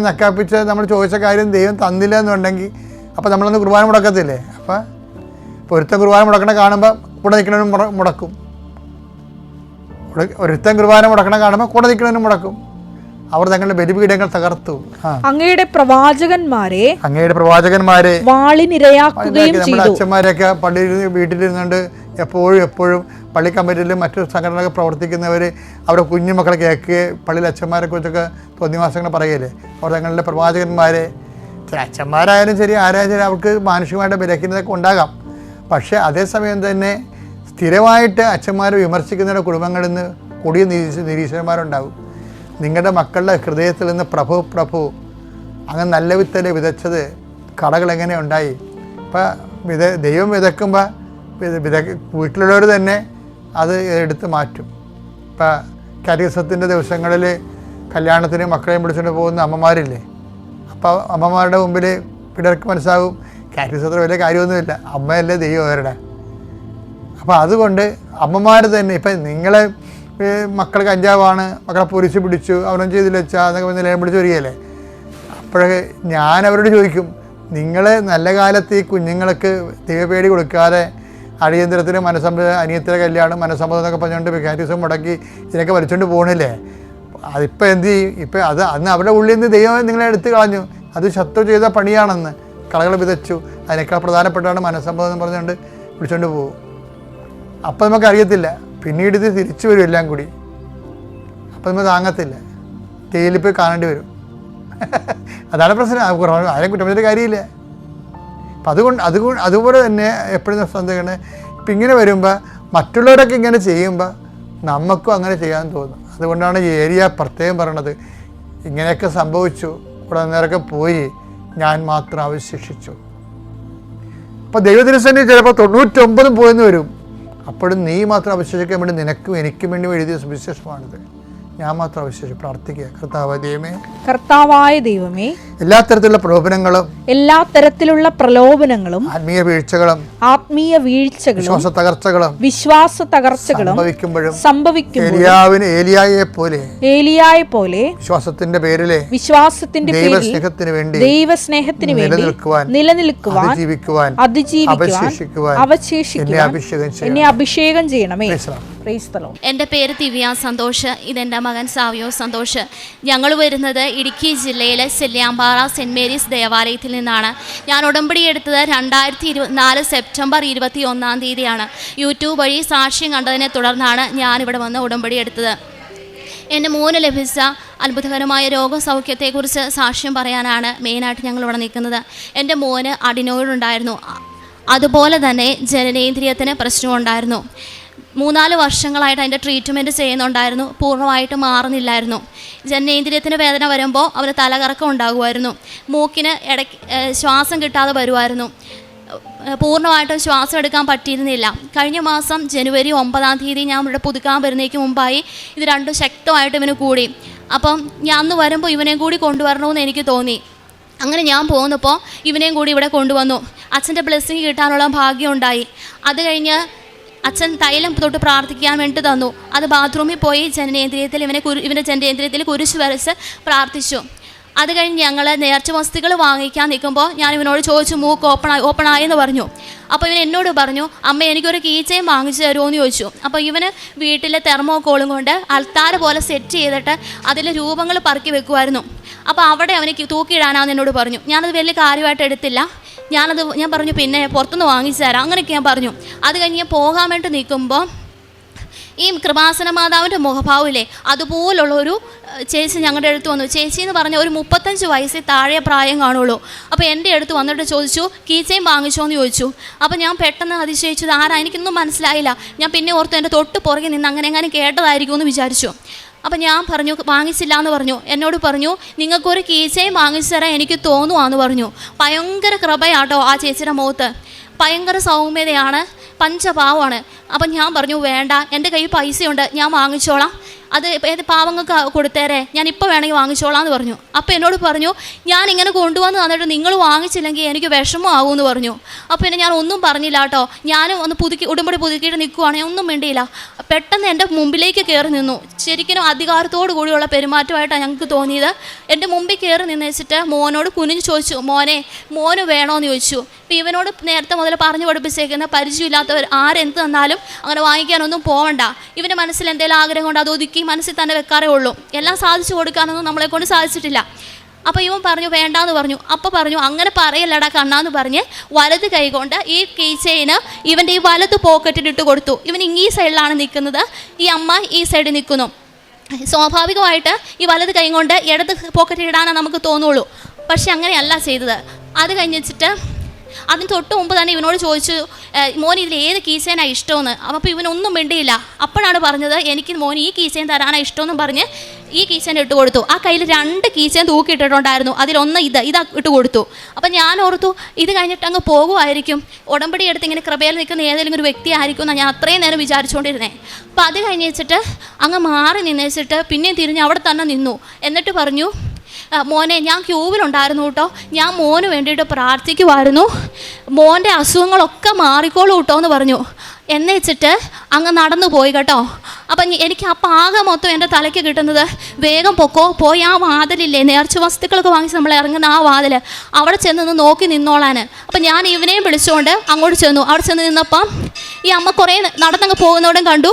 നക്കാപ്പിച്ച് നമ്മൾ ചോദിച്ച കാര്യം ദൈവം തന്നില്ല എന്നുണ്ടെങ്കിൽ അപ്പോൾ നമ്മളൊന്ന് കുർബാന മുടക്കത്തില്ലേ? അപ്പോൾ ഒരുത്തൻ കുർബാന മുടക്കണ കാണുമ്പോൾ കൂടെ നിൽക്കണവനും മുടക്കും, ഒരുത്തൻ കുർബാന മുടക്കണ കാണുമ്പോൾ കൂടെ നിൽക്കണവനും മുടക്കും. അവർ തങ്ങളുടെ ബലിപീഠങ്ങൾ തകർത്തു. അങ്ങയുടെ പ്രവാചകന്മാരെ വാളിനിരയാക്കുകയും ചെയ്തു. നമ്മുടെ അച്ഛന്മാരൊക്കെ പള്ളിയിൽ വീട്ടിലിരുന്നുകൊണ്ട് എപ്പോഴും പള്ളി കമ്മിറ്റിയിലും മറ്റു സംഘടനകളൊക്കെ പ്രവർത്തിക്കുന്നവർ അവരുടെ കുഞ്ഞുമക്കളെ കേൾക്കുകയും പള്ളിയിൽ അച്ഛന്മാരെ കുറിച്ചൊക്കെ തോന്നിവാസങ്ങൾ പറയുകയില്ലേ. അവർ തങ്ങളുടെ പ്രവാചകന്മാരെ, അച്ഛന്മാരായാലും ശരി ആരായാലും ശരി, അവർക്ക് മാനുഷികമായിട്ട് ബലഹീനതയൊക്കെ ഉണ്ടാകാം. പക്ഷേ അതേസമയം തന്നെ സ്ഥിരമായിട്ട് അച്ഛന്മാരെ വിമർശിക്കുന്നവരുടെ കുടുംബങ്ങളിൽ നിന്ന് കൊടിയ നിരീശ്വരന്മാരുണ്ടാകും. നിങ്ങളുടെ മക്കളുടെ ഹൃദയത്തിൽ നിന്ന് പ്രഭു അങ്ങനെ നല്ല വിത്തല്ലേ വിതച്ചത്, കടകൾ എങ്ങനെ ഉണ്ടായി? ഇപ്പം ദൈവം വിതക്കുമ്പോൾ വീട്ടിലുള്ളവർ തന്നെ അത് എടുത്ത് മാറ്റും. ഇപ്പം കാറ്റഗിസത്തിൻ്റെ ദിവസങ്ങളിൽ കല്യാണത്തിന് മക്കളെയും പിടിച്ചുകൊണ്ട് പോകുന്ന അമ്മമാരില്ലേ, അപ്പോൾ അമ്മമാരുടെ മുമ്പിൽ പിള്ളേർക്ക് മനസ്സാകും കാറ്റഗിസത്തിന് വലിയ കാര്യമൊന്നുമില്ല, അമ്മയല്ലേ ദൈവം അവരുടെ. അപ്പോൾ അതുകൊണ്ട് അമ്മമാർ തന്നെ, ഇപ്പം നിങ്ങളെ മക്കൾ കഞ്ചാവാണ്, മക്കളെ പോലീസ് പിടിച്ചു, അവരൊന്നും ചെയ്തില്ല വെച്ചാൽ എന്നൊക്കെ പറഞ്ഞ് നിലയം പിടിച്ച് വരികയല്ലേ. അപ്പോഴൊക്കെ ഞാൻ അവരോട് ചോദിക്കും, നിങ്ങൾ നല്ല കാലത്ത് ഈ കുഞ്ഞുങ്ങൾക്ക് ദൈവപേടി കൊടുക്കാതെ അടിയന്തരത്തിന് അനിയത്തിലെ കല്യാണം മനസ്സമ്മതം എന്നൊക്കെ പറഞ്ഞുകൊണ്ട് മെക്കാനിസം മുടക്കി ഇതിനൊക്കെ വലിച്ചുകൊണ്ട് പോകണില്ലേ. അതിപ്പോൾ എന്ത് ചെയ്യും? ഇപ്പം അത് അന്ന് അവരുടെ ഉള്ളിൽ നിന്ന് ദൈവം നിങ്ങളെ എടുത്ത് കളഞ്ഞു. അത് ശത്രു ചെയ്ത പണിയാണെന്ന് കളകൾ വിതച്ചു. അതിനേക്കാൾ പ്രധാനപ്പെട്ടാണ് മനസ്സമ്മതം എന്ന് പറഞ്ഞുകൊണ്ട് വിളിച്ചുകൊണ്ട് പോകും. അപ്പം നമുക്കറിയത്തില്ല, പിന്നീട് ഇത് തിരിച്ചു വരും എല്ലാം കൂടി. അപ്പം നമ്മൾ താങ്ങത്തില്ല, ജയിലിൽ പോയി കാണേണ്ടി വരും. അതാണ് പ്രശ്നം. ആരും കുറ്റം പറഞ്ഞിട്ട് കാര്യമില്ല. അപ്പം അതുപോലെ തന്നെ എപ്പോഴും സന്ദേഹമാണ്. ഇപ്പം ഇങ്ങനെ വരുമ്പോൾ മറ്റുള്ളവരൊക്കെ ഇങ്ങനെ ചെയ്യുമ്പോൾ നമുക്കും അങ്ങനെ ചെയ്യാൻ തോന്നും. അതുകൊണ്ടാണ് ഈ ഏരിയ പ്രത്യേകം പറയണത്, ഇങ്ങനെയൊക്കെ സംഭവിച്ചു, ഇവിടെ നേരൊക്കെ പോയി, ഞാൻ മാത്രം അവശേഷിച്ചു. അപ്പോൾ ദൈവത്തിരുസന്നിധി ചിലപ്പോൾ 99 പോയെന്ന് വരും. അപ്പോഴും നീ മാത്രം അവശേഷിക്കാൻ വേണ്ടി നിനക്കും എനിക്കും വേണ്ടി എഴുതിയ സുവിശേഷമാണിത്. ഞാൻ മാത്രം അവശേഷിച്ചു. പ്രാർത്ഥിക്കുക, കർത്താവായ ദൈവമേ എല്ലാ തരത്തിലുള്ള പ്രലോഭനങ്ങളും ആത്മീയ വീഴ്ചകളും വിശ്വാസ തകർച്ചകളും സംഭവിക്കുമ്പോഴും ഏലിയായെ പോലെ വിശ്വാസത്തിന്റെ പേരിൽ ദൈവസ്നേഹത്തിന് വേണ്ടി നിലനിൽക്കുവാൻ അവശേഷിക്കുവാൻ എന്നെ അഭിഷേകം ചെയ്യണമേ. എൻ്റെ പേര് ദിവ്യ സന്തോഷ്, ഇതെൻ്റെ മകൻ സാവിയോ സന്തോഷ്. ഞങ്ങൾ വരുന്നത് ഇടുക്കി ജില്ലയിലെ സെല്ലിയാമ്പാറ സെൻറ്റ് മേരീസ് ദേവാലയത്തിൽ നിന്നാണ്. ഞാൻ ഉടമ്പടി എടുത്തത് 2024 സെപ്റ്റംബർ 21 യൂട്യൂബ് വഴി സാക്ഷ്യം കണ്ടതിനെ തുടർന്നാണ് ഞാനിവിടെ വന്ന് ഉടമ്പടി എടുത്തത്. എൻ്റെ മോന് ലഭിച്ച അത്ഭുതകരമായ രോഗസൗഖ്യത്തെക്കുറിച്ച് സാക്ഷ്യം പറയാനാണ് മെയിനായിട്ട് ഞങ്ങളിവിടെ നിൽക്കുന്നത്. എൻ്റെ മോന് അഡിനോയിഡ് ഉണ്ടായിരുന്നു, അതുപോലെ തന്നെ ജനനേന്ദ്രിയത്തിന് പ്രശ്നമുണ്ടായിരുന്നു. 3-4 വർഷങ്ങളായിട്ട് അതിൻ്റെ ട്രീറ്റ്മെൻറ്റ് ചെയ്യുന്നുണ്ടായിരുന്നു, പൂർണ്ണമായിട്ട് മാറുന്നില്ലായിരുന്നു. ജനനേന്ദ്രിയത്തിന് വേദന വരുമ്പോൾ അവന് തലകറക്കം ഉണ്ടാകുമായിരുന്നു, മൂക്കിന് ഇടയ്ക്ക് ശ്വാസം കിട്ടാതെ വരുമായിരുന്നു, പൂർണ്ണമായിട്ടും ശ്വാസം എടുക്കാൻ പറ്റിയിരുന്നില്ല. കഴിഞ്ഞ മാസം ജനുവരി 9 ഞാൻ ഇവിടെ പുതുക്കാൻ വരുന്നതിന് മുമ്പായി ഇത് രണ്ടും ശക്തമായിട്ട് ഇവന് കൂടി. അപ്പം ഞാൻ അന്ന് വരുമ്പോൾ ഇവനെയും കൂടി കൊണ്ടുവരണമെന്ന് എനിക്ക് തോന്നി. അങ്ങനെ ഞാൻ പോകുന്നപ്പോൾ ഇവനെയും കൂടി ഇവിടെ കൊണ്ടുവന്നു. അച്ഛൻ്റെ ബ്ലെസ്സിങ് കിട്ടാനുള്ള ഭാഗ്യം ഉണ്ടായി. അത് കഴിഞ്ഞ് അച്ഛൻ തൈലം തൊട്ട് പ്രാർത്ഥിക്കാൻ വേണ്ടി തന്നു. അത് ബാത്റൂമിൽ പോയി ജനനേന്ദ്രിയത്തിൽ ഇവൻ്റെ ജനനേന്ദ്രിയത്തിൽ കുരിശ് വരച്ച് പ്രാർത്ഥിച്ചു. അത് കഴിഞ്ഞ് ഞങ്ങൾ നേർച്ച വസ്തുക്കൾ വാങ്ങിക്കാൻ നിൽക്കുമ്പോൾ ഞാൻ ഇവനോട് ചോദിച്ചു, മൂക്ക് ഓപ്പണായെന്ന് പറഞ്ഞു. അപ്പോൾ ഇവൻ എന്നോട് പറഞ്ഞു, അമ്മ എനിക്കൊരു കീ ചെയിൻ വാങ്ങിച്ചു തരുമോ എന്ന് ചോദിച്ചു. അപ്പോൾ ഇവന് വീട്ടിലെ തെർമോക്കോളും കൊണ്ട് അൽത്താര പോലെ സെറ്റ് ചെയ്തിട്ട് അതിൽ രൂപങ്ങൾ പറക്കി വെക്കുമായിരുന്നു. അപ്പോൾ അവിടെ അവന് തൂക്കിയിടാനാന്ന് എന്നോട് പറഞ്ഞു. ഞാനത് വലിയ കാര്യമായിട്ട് എടുത്തില്ല. ഞാൻ പറഞ്ഞു പിന്നെ പുറത്തുനിന്ന് വാങ്ങിച്ചു തരാം, അങ്ങനെയൊക്കെ ഞാൻ പറഞ്ഞു. അത് കഴിഞ്ഞ് ഞാൻ പോകാൻ വേണ്ടി നിൽക്കുമ്പോൾ ഈ കൃപാസന മാതാവിൻ്റെ മുഖഭാവില്ലേ അതുപോലുള്ളൊരു ചേച്ചി ഞങ്ങളുടെ അടുത്ത് വന്നു. ചേച്ചി എന്ന് പറഞ്ഞാൽ ഒരു 35 വയസ്സിൽ താഴെ പ്രായം കാണുള്ളൂ. അപ്പോൾ എൻ്റെ അടുത്ത് വന്നിട്ട് ചോദിച്ചു, കീ ചെയിൻ വാങ്ങിച്ചോ എന്ന് ചോദിച്ചു. അപ്പോൾ ഞാൻ പെട്ടെന്ന് അതിശയിച്ചത് ആരാ, എനിക്കൊന്നും മനസ്സിലായില്ല. ഞാൻ പിന്നെ ഓർത്ത് എൻ്റെ തൊട്ട് പുറകെ നിന്ന് അങ്ങനെ കേട്ടതായിരിക്കും എന്ന് വിചാരിച്ചു. അപ്പം ഞാൻ പറഞ്ഞു വാങ്ങിച്ചില്ല എന്ന് പറഞ്ഞു. എന്നോട് പറഞ്ഞു, നിങ്ങൾക്കൊരു കീ ചെയിൻ വാങ്ങിച്ചു തരാൻ എനിക്ക് തോന്നുവാന്ന് പറഞ്ഞു. ഭയങ്കര കൃപയാട്ടോ ആ ചേച്ചിയുടെ മുഖത്ത്, ഭയങ്കര സൗമ്യതയാണ്, പഞ്ചപാവമാണ്. അപ്പം ഞാൻ പറഞ്ഞു വേണ്ട, എൻ്റെ കയ്യിൽ പൈസയുണ്ട്, ഞാൻ വാങ്ങിച്ചോളാം, അത് ഏത് പാവങ്ങൾക്ക് കൊടുത്തേരെ, ഞാൻ ഇപ്പോൾ വേണമെങ്കിൽ വാങ്ങിച്ചോളാം എന്ന് പറഞ്ഞു. അപ്പോൾ എന്നോട് പറഞ്ഞു, ഞാൻ ഇങ്ങനെ കൊണ്ടുവന്ന് തന്നിട്ട് നിങ്ങൾ വാങ്ങിച്ചില്ലെങ്കിൽ എനിക്ക് വിഷമമാകുമെന്ന് പറഞ്ഞു. അപ്പോൾ പിന്നെ ഞാൻ ഒന്നും പറഞ്ഞില്ല കേട്ടോ. ഞാനും ഒന്ന് ഉടമ്പടി പുതുക്കിയിട്ട് നിൽക്കുവാണെങ്കിൽ ഒന്നും മിണ്ടിയില്ല. പെട്ടെന്ന് എൻ്റെ മുമ്പിലേക്ക് കയറി നിന്നു. ശരിക്കും അധികാരത്തോടു കൂടിയുള്ള പെരുമാറ്റമായിട്ടാണ് ഞങ്ങൾക്ക് തോന്നിയത്. എൻ്റെ മുമ്പിൽ കയറി നിന്ന് വെച്ചിട്ട് മോനോട് കുനിഞ്ഞ് ചോദിച്ചു, മോന് വേണോന്ന് ചോദിച്ചു. അപ്പോൾ ഇവനോട് നേരത്തെ മുതൽ പറഞ്ഞു പഠിപ്പിച്ചേക്കുന്ന പരിചയമില്ലാത്തവർ ആരെന്ത് തന്നാലും അങ്ങനെ വാങ്ങിക്കാനൊന്നും പോകണ്ട, ഇവൻ്റെ മനസ്സിൽ എന്തെങ്കിലും ആഗ്രഹം കൊണ്ട് അത് ഒതുക്കി മനസ്സിൽ തന്നെ വെക്കാറേ ഉള്ളൂ, എല്ലാം സാധിച്ചു കൊടുക്കാനൊന്നും നമ്മളെ കൊണ്ട് സാധിച്ചിട്ടില്ല. അപ്പോൾ ഇവൻ പറഞ്ഞു വേണ്ടാന്ന് പറഞ്ഞു. അപ്പോൾ പറഞ്ഞു അങ്ങനെ പറയല്ലടാ കണ്ണാന്ന് പറഞ്ഞ് വലത് കൈ കൊണ്ട് ഈ കീ ചെയിന് ഇവൻ്റെ ഈ വലത് പോക്കറ്റിലിട്ട് കൊടുത്തു. ഇവൻ ഈ സൈഡിലാണ് നിൽക്കുന്നത്, ഈ അമ്മ ഈ സൈഡിൽ നിൽക്കുന്നു. സ്വാഭാവികമായിട്ട് ഈ വലത് കൈ കൊണ്ട് ഇടത് പോക്കറ്റിലിടാനേ നമുക്ക് തോന്നുള്ളൂ. പക്ഷെ അങ്ങനെയല്ല ചെയ്തത്. അത് കഴിഞ്ഞിട്ട് അതിന് തൊട്ട് മുമ്പ് തന്നെ ഇവനോട് ചോദിച്ചു, മോൻ ഇതിൽ ഏത് കീച്ചേനാണ് ഇഷ്ടമെന്ന്. അപ്പോൾ ഇവനൊന്നും മിണ്ടിയില്ല. അപ്പോഴാണ് പറഞ്ഞത്, എനിക്ക് മോൻ ഈ കീച്ചേൻ തരാനാണ് ഇഷ്ടമെന്നും പറഞ്ഞ് ഈ കീച്ചേൻ ഇട്ട് കൊടുത്തു. ആ കയ്യിൽ 2 കീച്ചേൻ തൂക്കിയിട്ടിട്ടുണ്ടായിരുന്നു, അതിലൊന്ന് ഇതാ ഇട്ട് കൊടുത്തു. അപ്പം ഞാൻ ഓർത്തു ഇത് കഴിഞ്ഞിട്ട് അങ്ങ് പോകുമായിരിക്കും, ഉടമ്പടി എടുത്ത് ഇങ്ങനെ കൃപയിൽ നിൽക്കുന്ന ഏതെങ്കിലും ഒരു വ്യക്തി ആയിരിക്കും എന്നാണ് ഞാൻ അത്രയും നേരം വിചാരിച്ചുകൊണ്ടിരുന്നത്. അപ്പോൾ അത് കഴിഞ്ഞിട്ട് അങ്ങ് മാറി നിന്നേച്ചിട്ട് പിന്നെയും തിരിഞ്ഞ് അവിടെ തന്നെ നിന്നു. എന്നിട്ട് പറഞ്ഞു, മോനെ ഞാൻ ക്യൂവിലുണ്ടായിരുന്നു കേട്ടോ, ഞാൻ മോന് വേണ്ടിയിട്ട് പ്രാർത്ഥിക്കുമായിരുന്നു, മോൻ്റെ അസുഖങ്ങളൊക്കെ മാറിക്കോളൂ കേട്ടോ എന്ന് പറഞ്ഞു. എന്ന് വെച്ചിട്ട് അങ്ങ് നടന്നു പോയി കേട്ടോ. അപ്പം എനിക്ക് അപ്പം ആകെ മൊത്തം എൻ്റെ തലയ്ക്ക് കിട്ടുന്നത്, വേഗം പൊക്കോ, പോയി ആ വാതിലില്ലേ നേർച്ച വസ്തുക്കളൊക്കെ വാങ്ങിച്ച് നമ്മൾ ഇറങ്ങുന്ന ആ വാതിൽ, അവിടെ ചെന്ന് നോക്കി നിന്നോളാൻ. അപ്പം ഞാൻ ഇവനെയും വിളിച്ചുകൊണ്ട് അങ്ങോട്ട് ചെന്നു. അവിടെ ചെന്ന് നിന്നപ്പം ഈ അമ്മ കുറേ നടന്നങ്ങ് പോകുന്നോടും കണ്ടു.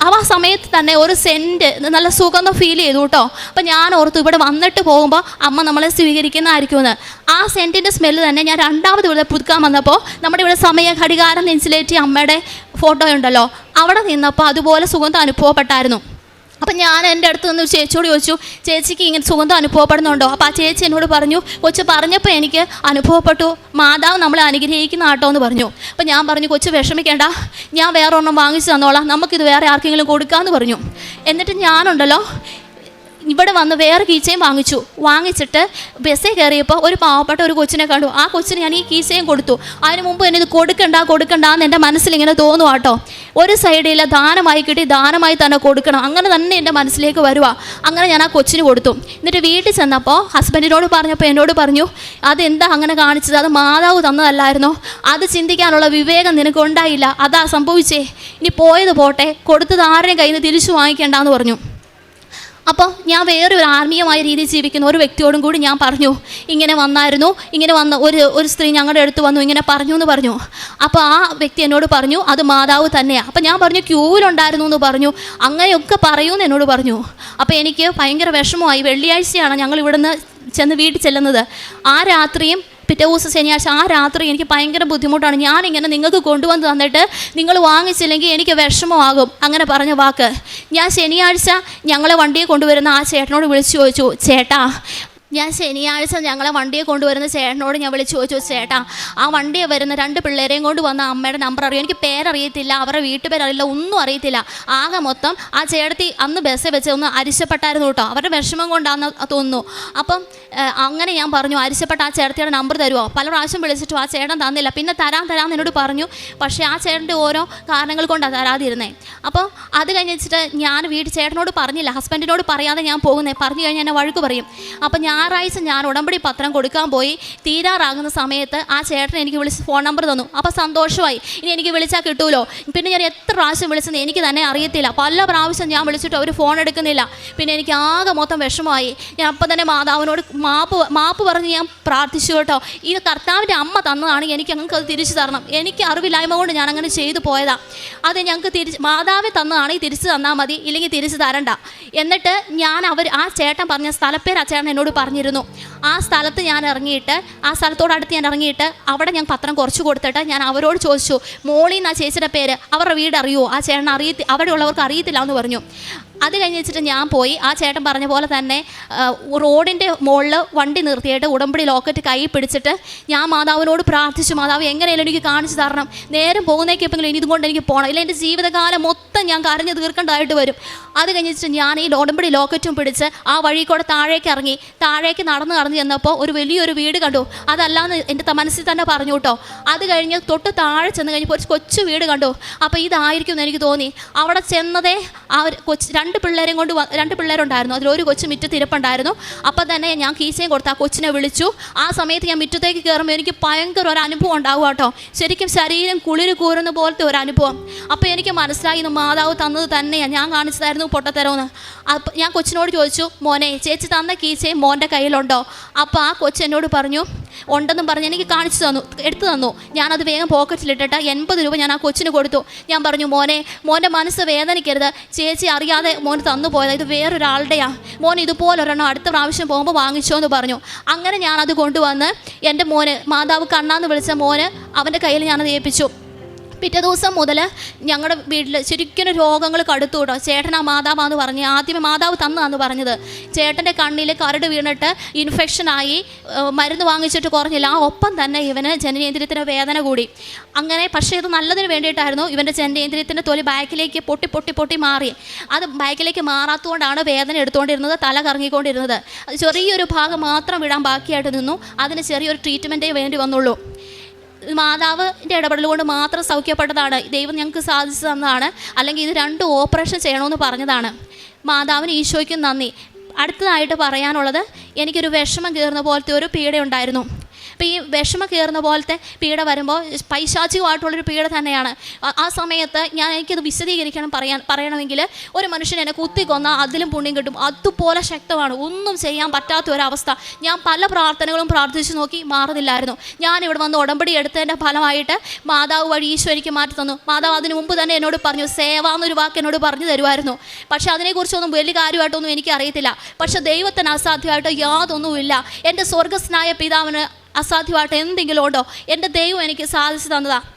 ആ സമയത്ത് തന്നെ ഒരു സെൻറ്റ് നല്ല സുഗന്ധം ഫീൽ ചെയ്തു കേട്ടോ. അപ്പം ഞാൻ ഓർത്തു ഇവിടെ വന്നിട്ട് പോകുമ്പോൾ അമ്മ നമ്മളെ സ്വീകരിക്കുന്നതായിരിക്കുമെന്ന്. ആ സെൻറ്റിൻ്റെ സ്മെല്ല് തന്നെ ഞാൻ രണ്ടാമത് ഇവിടെ പുതുക്കാൻ വന്നപ്പോൾ നമ്മുടെ ഇവിടെ സമയ ഘടികാരം നെഞ്ചിലേറ്റി അമ്മയുടെ ഫോട്ടോ ഉണ്ടല്ലോ, അവിടെ നിന്നപ്പോൾ അതുപോലെ സുഗന്ധം അനുഭവപ്പെട്ടായിരുന്നു. അപ്പം ഞാൻ എൻ്റെ അടുത്ത് നിന്ന് ചേച്ചിയോട് ചോദിച്ചു, ചേച്ചിക്ക് ഇങ്ങനെ സുഗന്ധം അനുഭവപ്പെടുന്നുണ്ടോ? അപ്പോൾ ആ ചേച്ചി എന്നോട് പറഞ്ഞു, കൊച്ചു പറഞ്ഞപ്പോൾ എനിക്ക് അനുഭവപ്പെട്ടു, മാതാവ് നമ്മളെ അനുഗ്രഹിക്കുന്ന ആട്ടോ എന്ന് പറഞ്ഞു. അപ്പം ഞാൻ പറഞ്ഞു, കൊച്ചു വിഷമിക്കേണ്ട, ഞാൻ വേറെ ഒരെണ്ണം വാങ്ങിച്ചു തന്നോളാം, നമുക്കിത് വേറെ ആർക്കെങ്കിലും കൊടുക്കാമെന്ന് പറഞ്ഞു. എന്നിട്ട് ഞാനുണ്ടല്ലോ ഇവിടെ വന്ന് വേറെ കീച്ചയും വാങ്ങിച്ചിട്ട് ബസ്സിൽ കയറിയപ്പോൾ ഒരു പാവപ്പെട്ട ഒരു കൊച്ചിനെ കണ്ടു. ആ കൊച്ചിന് ഞാൻ ഈ കീച്ചയും കൊടുത്തു. അതിന് മുമ്പ് എന്നെ ഇത് കൊടുക്കണ്ടെന്ന് എൻ്റെ മനസ്സിലിങ്ങനെ തോന്നുക കേട്ടോ. ഒരു സൈഡിൽ ദാനമായി കിട്ടി, ദാനമായി തന്നെ കൊടുക്കണം, അങ്ങനെ തന്നെ എൻ്റെ മനസ്സിലേക്ക് വരുക. അങ്ങനെ ഞാൻ ആ കൊച്ചിന് കൊടുത്തു. എന്നിട്ട് വീട്ടിൽ ചെന്നപ്പോൾ ഹസ്ബൻഡിനോട് പറഞ്ഞപ്പോൾ എന്നോട് പറഞ്ഞു, അതെന്താ അങ്ങനെ കാണിച്ചത്, അത് മാതാവ് തന്നതല്ലായിരുന്നോ, അത് ചിന്തിക്കാനുള്ള വിവേകം നിനക്ക് ഉണ്ടായില്ല, അതാ സംഭവിച്ചേ, ഇനി പോയത് പോട്ടെ, കൊടുത്തത് ആരുടെയും കയ്യിൽ നിന്ന് തിരിച്ചു വാങ്ങിക്കേണ്ടെന്ന് പറഞ്ഞു. അപ്പോൾ ഞാൻ വേറൊരു ആത്മീയമായ രീതിയിൽ ജീവിക്കുന്ന ഒരു വ്യക്തിയോടും കൂടി ഞാൻ പറഞ്ഞു, ഇങ്ങനെ വന്ന ഒരു സ്ത്രീ ഞങ്ങളുടെ അടുത്ത് വന്നു, ഇങ്ങനെ പറഞ്ഞു. അപ്പോൾ ആ വ്യക്തി എന്നോട് പറഞ്ഞു, അത് മാതാവ് തന്നെയാണ്. അപ്പോൾ ഞാൻ പറഞ്ഞു, ക്യൂവിലുണ്ടായിരുന്നു എന്ന് പറഞ്ഞു. അങ്ങനെയൊക്കെ പറയൂന്ന് എന്നോട് പറഞ്ഞു. അപ്പോൾ എനിക്ക് ഭയങ്കര വിഷമമായി. വെള്ളിയാഴ്ചയാണ് ഞങ്ങൾ ഇവിടുന്ന് ചെന്ന് വീട്ടിൽ ചെല്ലുന്നത്. ആ രാത്രിയും പിറ്റേ ദിവസം ശനിയാഴ്ച ആ രാത്രി എനിക്ക് ഭയങ്കര ബുദ്ധിമുട്ടാണ്. ഞാനിങ്ങനെ നിങ്ങൾക്ക് കൊണ്ടുവന്ന് തന്നിട്ട് നിങ്ങൾ വാങ്ങിച്ചില്ലെങ്കിൽ എനിക്ക് വിഷമമാകും, അങ്ങനെ പറഞ്ഞ വാക്ക്. ഞാൻ ശനിയാഴ്ച ഞങ്ങളെ വണ്ടിയെ കൊണ്ടുവരുന്ന ആ ചേട്ടനോട് വിളിച്ചു ചോദിച്ചു, ചേട്ടാ, ഞാൻ ശനിയാഴ്ച ഞങ്ങളെ വണ്ടിയെ കൊണ്ടുവരുന്ന ചേട്ടനോട് ഞാൻ വിളിച്ചു ചോദിച്ചു, ചേട്ടാ, ആ വണ്ടിയെ വരുന്ന 2 പിള്ളേരെയും കൊണ്ട് വന്ന അമ്മയുടെ നമ്പർ അറിയാം, എനിക്ക് പേരറിയത്തില്ല, അവരുടെ വീട്ടുപേരറിയില്ല, ഒന്നും അറിയത്തില്ല. ആകെ മൊത്തം ആ ചേട്ടത്തി അന്ന് ബസ്സിൽ വെച്ച് ഒന്ന് അരിശപ്പെട്ടായിരുന്നു കേട്ടോ, അവരുടെ വിഷമം കൊണ്ടാണെന്ന് തോന്നുന്നു. അപ്പം അങ്ങനെ ഞാൻ പറഞ്ഞു, അരിശപ്പെട്ട ആ ചേട്ടത്തിയുടെ നമ്പർ തരുമോ? പല പ്രാവശ്യം വിളിച്ചിട്ടും ആ ചേട്ടൻ തന്നില്ല. പിന്നെ തരാമെന്ന് എന്നോട് പറഞ്ഞു, പക്ഷേ ആ ചേട്ടൻ്റെ ഓരോ കാരണങ്ങൾ കൊണ്ടാണ് തരാതിരുന്നേ. അപ്പോൾ അത് കഴിഞ്ഞിട്ട് ഞാൻ ചേട്ടനോട് പറഞ്ഞില്ല, ഹസ്ബൻഡിനോട് പറയാതെ ഞാൻ പോകുന്നത്, പറഞ്ഞു കഴിഞ്ഞാൽ എന്നെ വഴക്ക് പറയും. അപ്പം ഞായറാഴ്ച ഞാൻ ഉടമ്പടി പത്രം കൊടുക്കാൻ പോയി തീരാറാകുന്ന സമയത്ത് ആ ചേട്ടൻ എനിക്ക് വിളിച്ച് ഫോൺ നമ്പർ തന്നു. അപ്പോൾ സന്തോഷമായി, ഇനി എനിക്ക് വിളിച്ചാൽ കിട്ടുമല്ലോ. പിന്നെ ഞാൻ എത്ര പ്രാവശ്യം വിളിച്ചെന്ന് എനിക്ക് തന്നെ അറിയത്തില്ല, പല പ്രാവശ്യം ഞാൻ വിളിച്ചിട്ട് അവർ ഫോൺ എടുക്കുന്നില്ല. പിന്നെ എനിക്ക് ആകെ മൊത്തം വിഷമമായി. ഞാൻ അപ്പം തന്നെ മാതാവിനോട് മാപ്പ് പറഞ്ഞ് ഞാൻ പ്രാർത്ഥിച്ചു കേട്ടോ, ഇത് കർത്താവിൻ്റെ അമ്മ തന്നതാണ്, എനിക്ക് ഞങ്ങൾക്ക് അത് തിരിച്ചു തരണം, എനിക്ക് അറിവില്ലായ്മ കൊണ്ട് ഞാൻ അങ്ങനെ ചെയ്തു പോയതാണ്, അത് ഞങ്ങൾക്ക് മാതാവ് തന്നതാണെങ്കിൽ തിരിച്ചു തന്നാൽ മതി, ഇല്ലെങ്കിൽ തിരിച്ചു തരണ്ട. എന്നിട്ട് ആ ചേട്ടൻ പറഞ്ഞ സ്ഥലപ്പേര് ആ ചേട്ടൻ എന്നോട് പറഞ്ഞിരുന്നു. ആ സ്ഥലത്ത് ഞാൻ ഇറങ്ങിയിട്ട്, ആ സ്ഥലത്തോടടുത്ത് ഞാൻ ഇറങ്ങിയിട്ട് അവിടെ ഞാൻ പത്രം കുറച്ച് കൊടുത്തിട്ട് ഞാൻ അവരോട് ചോദിച്ചു, മോളിന്ന് ആ ചേച്ചിയുടെ പേര്, അവരുടെ വീട് അറിയുമോ? ആ ചേട്ടൻ അവിടെയുള്ളവർക്ക് അറിയത്തില്ല എന്ന് പറഞ്ഞു. അത് കഴിഞ്ഞ് വെച്ചിട്ട് ഞാൻ പോയി ആ ചേട്ടൻ പറഞ്ഞ പോലെ തന്നെ റോഡിൻ്റെ മുകളിൽ വണ്ടി നിർത്തിയിട്ട് ഉടമ്പടി ലോക്കറ്റ് കൈ പിടിച്ചിട്ട് ഞാൻ മാതാവിനോട് പ്രാർത്ഥിച്ചു, മാതാവ് എങ്ങനെയാലും എനിക്ക് കാണിച്ചു തരണം, നേരം പോകുന്നേക്കെങ്കിലും ഇനി ഇതുകൊണ്ട് എനിക്ക് പോകണം, ഇല്ല എൻ്റെ ജീവിതകാലം മൊത്തം ഞാൻ കരഞ്ഞ് തീർക്കേണ്ടതായിട്ട് വരും. അത് കഴിഞ്ഞിട്ട് ഞാൻ ഈ ഉടമ്പടി ലോക്കറ്റും പിടിച്ച് ആ വഴി കൂടെ താഴേക്ക് നടന്ന് ചെന്നപ്പോൾ ഒരു വലിയൊരു വീട് കണ്ടു. അതല്ലാന്ന് എൻ്റെ മനസ്സിൽ തന്നെ പറഞ്ഞു കേട്ടോ. അത് കഴിഞ്ഞ് തൊട്ട് താഴെ ചെന്ന് കഴിഞ്ഞപ്പോൾ ഒരു കൊച്ചു വീട് കണ്ടു. അപ്പോൾ ഇതായിരിക്കും എന്ന് എനിക്ക് തോന്നി. അവിടെ ചെന്നതേ ആ രണ്ട് പിള്ളേരുണ്ടായിരുന്നു, അതിലൊരു കൊച്ചു മിറ്റത്തിരിപ്പുണ്ടായിരുന്നു. അപ്പം തന്നെ ഞാൻ കീസയും കൊടുത്ത് ആ കൊച്ചിനെ വിളിച്ചു. ആ സമയത്ത് ഞാൻ മിറ്റത്തേക്ക് കയറുമ്പോൾ എനിക്ക് ഭയങ്കര ഒരു അനുഭവം ഉണ്ടാവുക കേട്ടോ, ശരിക്കും ശരീരം കുളിര് കൂറുന്ന പോലത്തെ ഒരു അനുഭവം. അപ്പോൾ എനിക്ക് മനസ്സിലായി, മാതാവ് തന്നത് തന്നെയാണ്, ഞാൻ കാണിച്ചതായിരുന്നു പൊട്ടത്തരമെന്ന്. അപ്പം ഞാൻ കൊച്ചിനോട് ചോദിച്ചു, മോനെ, ചേച്ചി തന്ന കീച്ചയും മോൻ്റെ കയ്യിലുണ്ടോ? അപ്പോൾ ആ കൊച്ചെന്നോട് പറഞ്ഞു ഉണ്ടെന്നും പറഞ്ഞ് എനിക്ക് എടുത്തു തന്നു. ഞാനത് വേഗം പോക്കറ്റിലിട്ടിട്ട് 80 രൂപ ഞാൻ ആ കൊച്ചിന് കൊടുത്തു. ഞാൻ പറഞ്ഞു, മോൻ്റെ മനസ്സ് വേദനിക്കരുത്, ചേച്ചി അറിയാതെ മോന് തന്നു പോയത്, ഇത് വേറൊരാളുടെയാ, മോൻ ഇതുപോലൊരെണ്ണം അടുത്ത പ്രാവശ്യം പോകുമ്പോൾ വാങ്ങിച്ചോ എന്ന് പറഞ്ഞു. അങ്ങനെ ഞാനത് കൊണ്ടുവന്ന് എൻ്റെ മാതാവ് കണ്ണാന്ന് വിളിച്ച അവൻ്റെ കയ്യിൽ ഞാനത് ഏൽപ്പിച്ചു. പിറ്റേ ദിവസം മുതൽ ഞങ്ങളുടെ വീട്ടിൽ ശരിക്കും രോഗങ്ങൾ കടുത്തു കേട്ടോ. ചേട്ടൻ ആ മാതാവാന്ന് പറഞ്ഞ് ആദ്യമേ മാതാവ് തന്നതാന്ന് പറഞ്ഞത്. ചേട്ടൻ്റെ കണ്ണിൽ കരട് വീണിട്ട് ഇൻഫെക്ഷനായി, മരുന്ന് വാങ്ങിച്ചിട്ട് കുറഞ്ഞില്ല. ആ ഒപ്പം തന്നെ ഇവന് ജനനേന്ദ്രിയത്തിന് വേദന കൂടി. അങ്ങനെ പക്ഷേ ഇത് നല്ലതിന് വേണ്ടിയിട്ടായിരുന്നു. ഇവൻ്റെ ജനനേന്ദ്രിയത്തിൻ്റെ തൊലി ബാക്കിലേക്ക് പൊട്ടി മാറി. അത് ബാക്കിലേക്ക് മാറാത്തതുകൊണ്ടാണ് വേദന എടുത്തുകൊണ്ടിരുന്നത്, തല കറങ്ങിക്കൊണ്ടിരുന്നത്. അത് ചെറിയൊരു ഭാഗം മാത്രം വിടാൻ ബാക്കിയായിട്ട് നിന്നു. അതിന് ചെറിയൊരു ട്രീറ്റ്മെൻറ്റേ വേണ്ടി വന്നുള്ളൂ. മാതാവിൻ്റെ ഇടപെടൽ കൊണ്ട് മാത്രം സൗഖ്യപ്പെട്ടതാണ്. ദൈവം ഞങ്ങൾക്ക് സാധിച്ചു തന്നതാണ്. അല്ലെങ്കിൽ ഇത് 2 ഓപ്പറേഷൻ ചെയ്യണമെന്ന് പറഞ്ഞതാണ്. മാതാവിന് ഈശോയ്ക്കും നന്ദി. അടുത്തതായിട്ട് പറയാനുള്ളത്, എനിക്കൊരു വിഷമം കയറുന്ന പോലത്തെ ഒരു പീഡ ഉണ്ടായിരുന്നു. അപ്പോൾ ഈ വിഷമം കയറുന്ന പോലത്തെ പീഡ വരുമ്പോൾ പൈശാചികമായിട്ടുള്ളൊരു പീഡ തന്നെയാണ്. ആ സമയത്ത് എനിക്കത് വിശദീകരിക്കണം പറയണമെങ്കിൽ ഒരു മനുഷ്യൻ എന്നെ കുത്തിക്കൊന്നാൽ അതിലും പുണ്യം കിട്ടും. അതുപോലെ ശക്തമാണ്. ഒന്നും ചെയ്യാൻ പറ്റാത്ത ഒരവസ്ഥ. ഞാൻ പല പ്രാർത്ഥനകളും പ്രാർത്ഥിച്ചു നോക്കി, മാറുന്നില്ലായിരുന്നു. ഞാനിവിടെ വന്ന് ഉടമ്പടി എടുത്തതിൻ്റെ ഫലമായിട്ട് മാതാവ് വഴി ഈശോ എനിക്ക് മാറ്റി തന്നു. മാതാവ് അതിന് മുമ്പ് തന്നെ എന്നോട് പറഞ്ഞു, സേവ എന്നൊരു വാക്ക് എന്നോട് പറഞ്ഞു തരുമായിരുന്നു. പക്ഷെ അതിനെക്കുറിച്ചൊന്നും വലിയ കാര്യമായിട്ടൊന്നും എനിക്കറിയത്തില്ല. പക്ഷെ ദൈവത്തിന് അസാധ്യമായിട്ട് യാതൊന്നുമില്ല. എൻ്റെ സ്വർഗസ്നായ പിതാവിന് അസാധ്യമായിട്ട് എന്തെങ്കിലും ഉണ്ടോ? എൻ്റെ ദൈവം എനിക്ക് സാധിച്ചു തന്നതാണ്.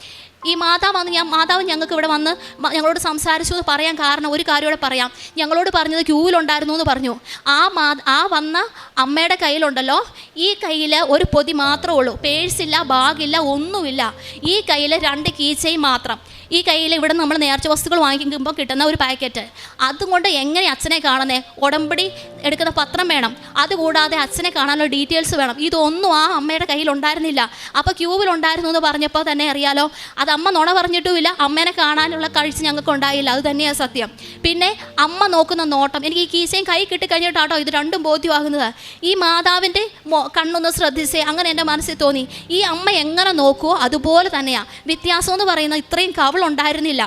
ഈ മാതാവ് ഞങ്ങൾക്ക് ഇവിടെ വന്ന് ഞങ്ങളോട് സംസാരിച്ചു എന്ന് പറയാൻ കാരണം ഒരു കാര്യം കൂടെ പറയാം. ഞങ്ങളോട് പറഞ്ഞത് ക്യൂവിലുണ്ടായിരുന്നു എന്ന് പറഞ്ഞു. ആ വന്ന അമ്മയുടെ കയ്യിലുണ്ടല്ലോ, ഈ കയ്യിൽ ഒരു പൊതി മാത്രമേ ഉള്ളൂ. പേഴ്സില്ല, ബാഗില്ല, ഒന്നുമില്ല. ഈ കയ്യിൽ 2 കീ ചെയിൻ മാത്രം. ഈ കയ്യിൽ ഇവിടെ നമ്മൾ നേർച്ച വസ്തുക്കൾ വാങ്ങിക്കുമ്പോൾ കിട്ടുന്ന ഒരു പാക്കറ്റ്. അതുകൊണ്ട് എങ്ങനെ അച്ഛനെ കാണുന്നേ? ഉടമ്പടി എടുക്കുന്ന പത്രം വേണം, അതുകൂടാതെ അച്ഛനെ കാണാനുള്ള ഡീറ്റെയിൽസ് വേണം. ഇതൊന്നും ആ അമ്മയുടെ കയ്യിൽ ഉണ്ടായിരുന്നില്ല. അപ്പോൾ ക്യൂവിലുണ്ടായിരുന്നു എന്ന് പറഞ്ഞപ്പോൾ തന്നെ അറിയാലോ, അത് അമ്മ നുണ പറഞ്ഞിട്ടുമില്ല. അമ്മേനെ കാണാനുള്ള കാഴ്ച ഞങ്ങൾക്ക് ഉണ്ടായില്ല. അത് തന്നെയാണ് സത്യം. പിന്നെ അമ്മ നോക്കുന്ന നോട്ടം, എനിക്ക് ഈ കീസയും കൈ കിട്ടിക്കഴിഞ്ഞിട്ടാട്ടോ ഇത് രണ്ടും ബോധ്യമാകുന്നത്. ഈ മാതാവിൻ്റെ കണ്ണൊന്ന് ശ്രദ്ധിച്ചേ, അങ്ങനെ എൻ്റെ മനസ്സിൽ തോന്നി. ഈ അമ്മ എങ്ങനെ നോക്കുമോ അതുപോലെ തന്നെയാണ്. വ്യത്യാസം എന്ന് പറയുന്നത് ഇത്രയും ഉണ്ടായിരുന്നില്ല.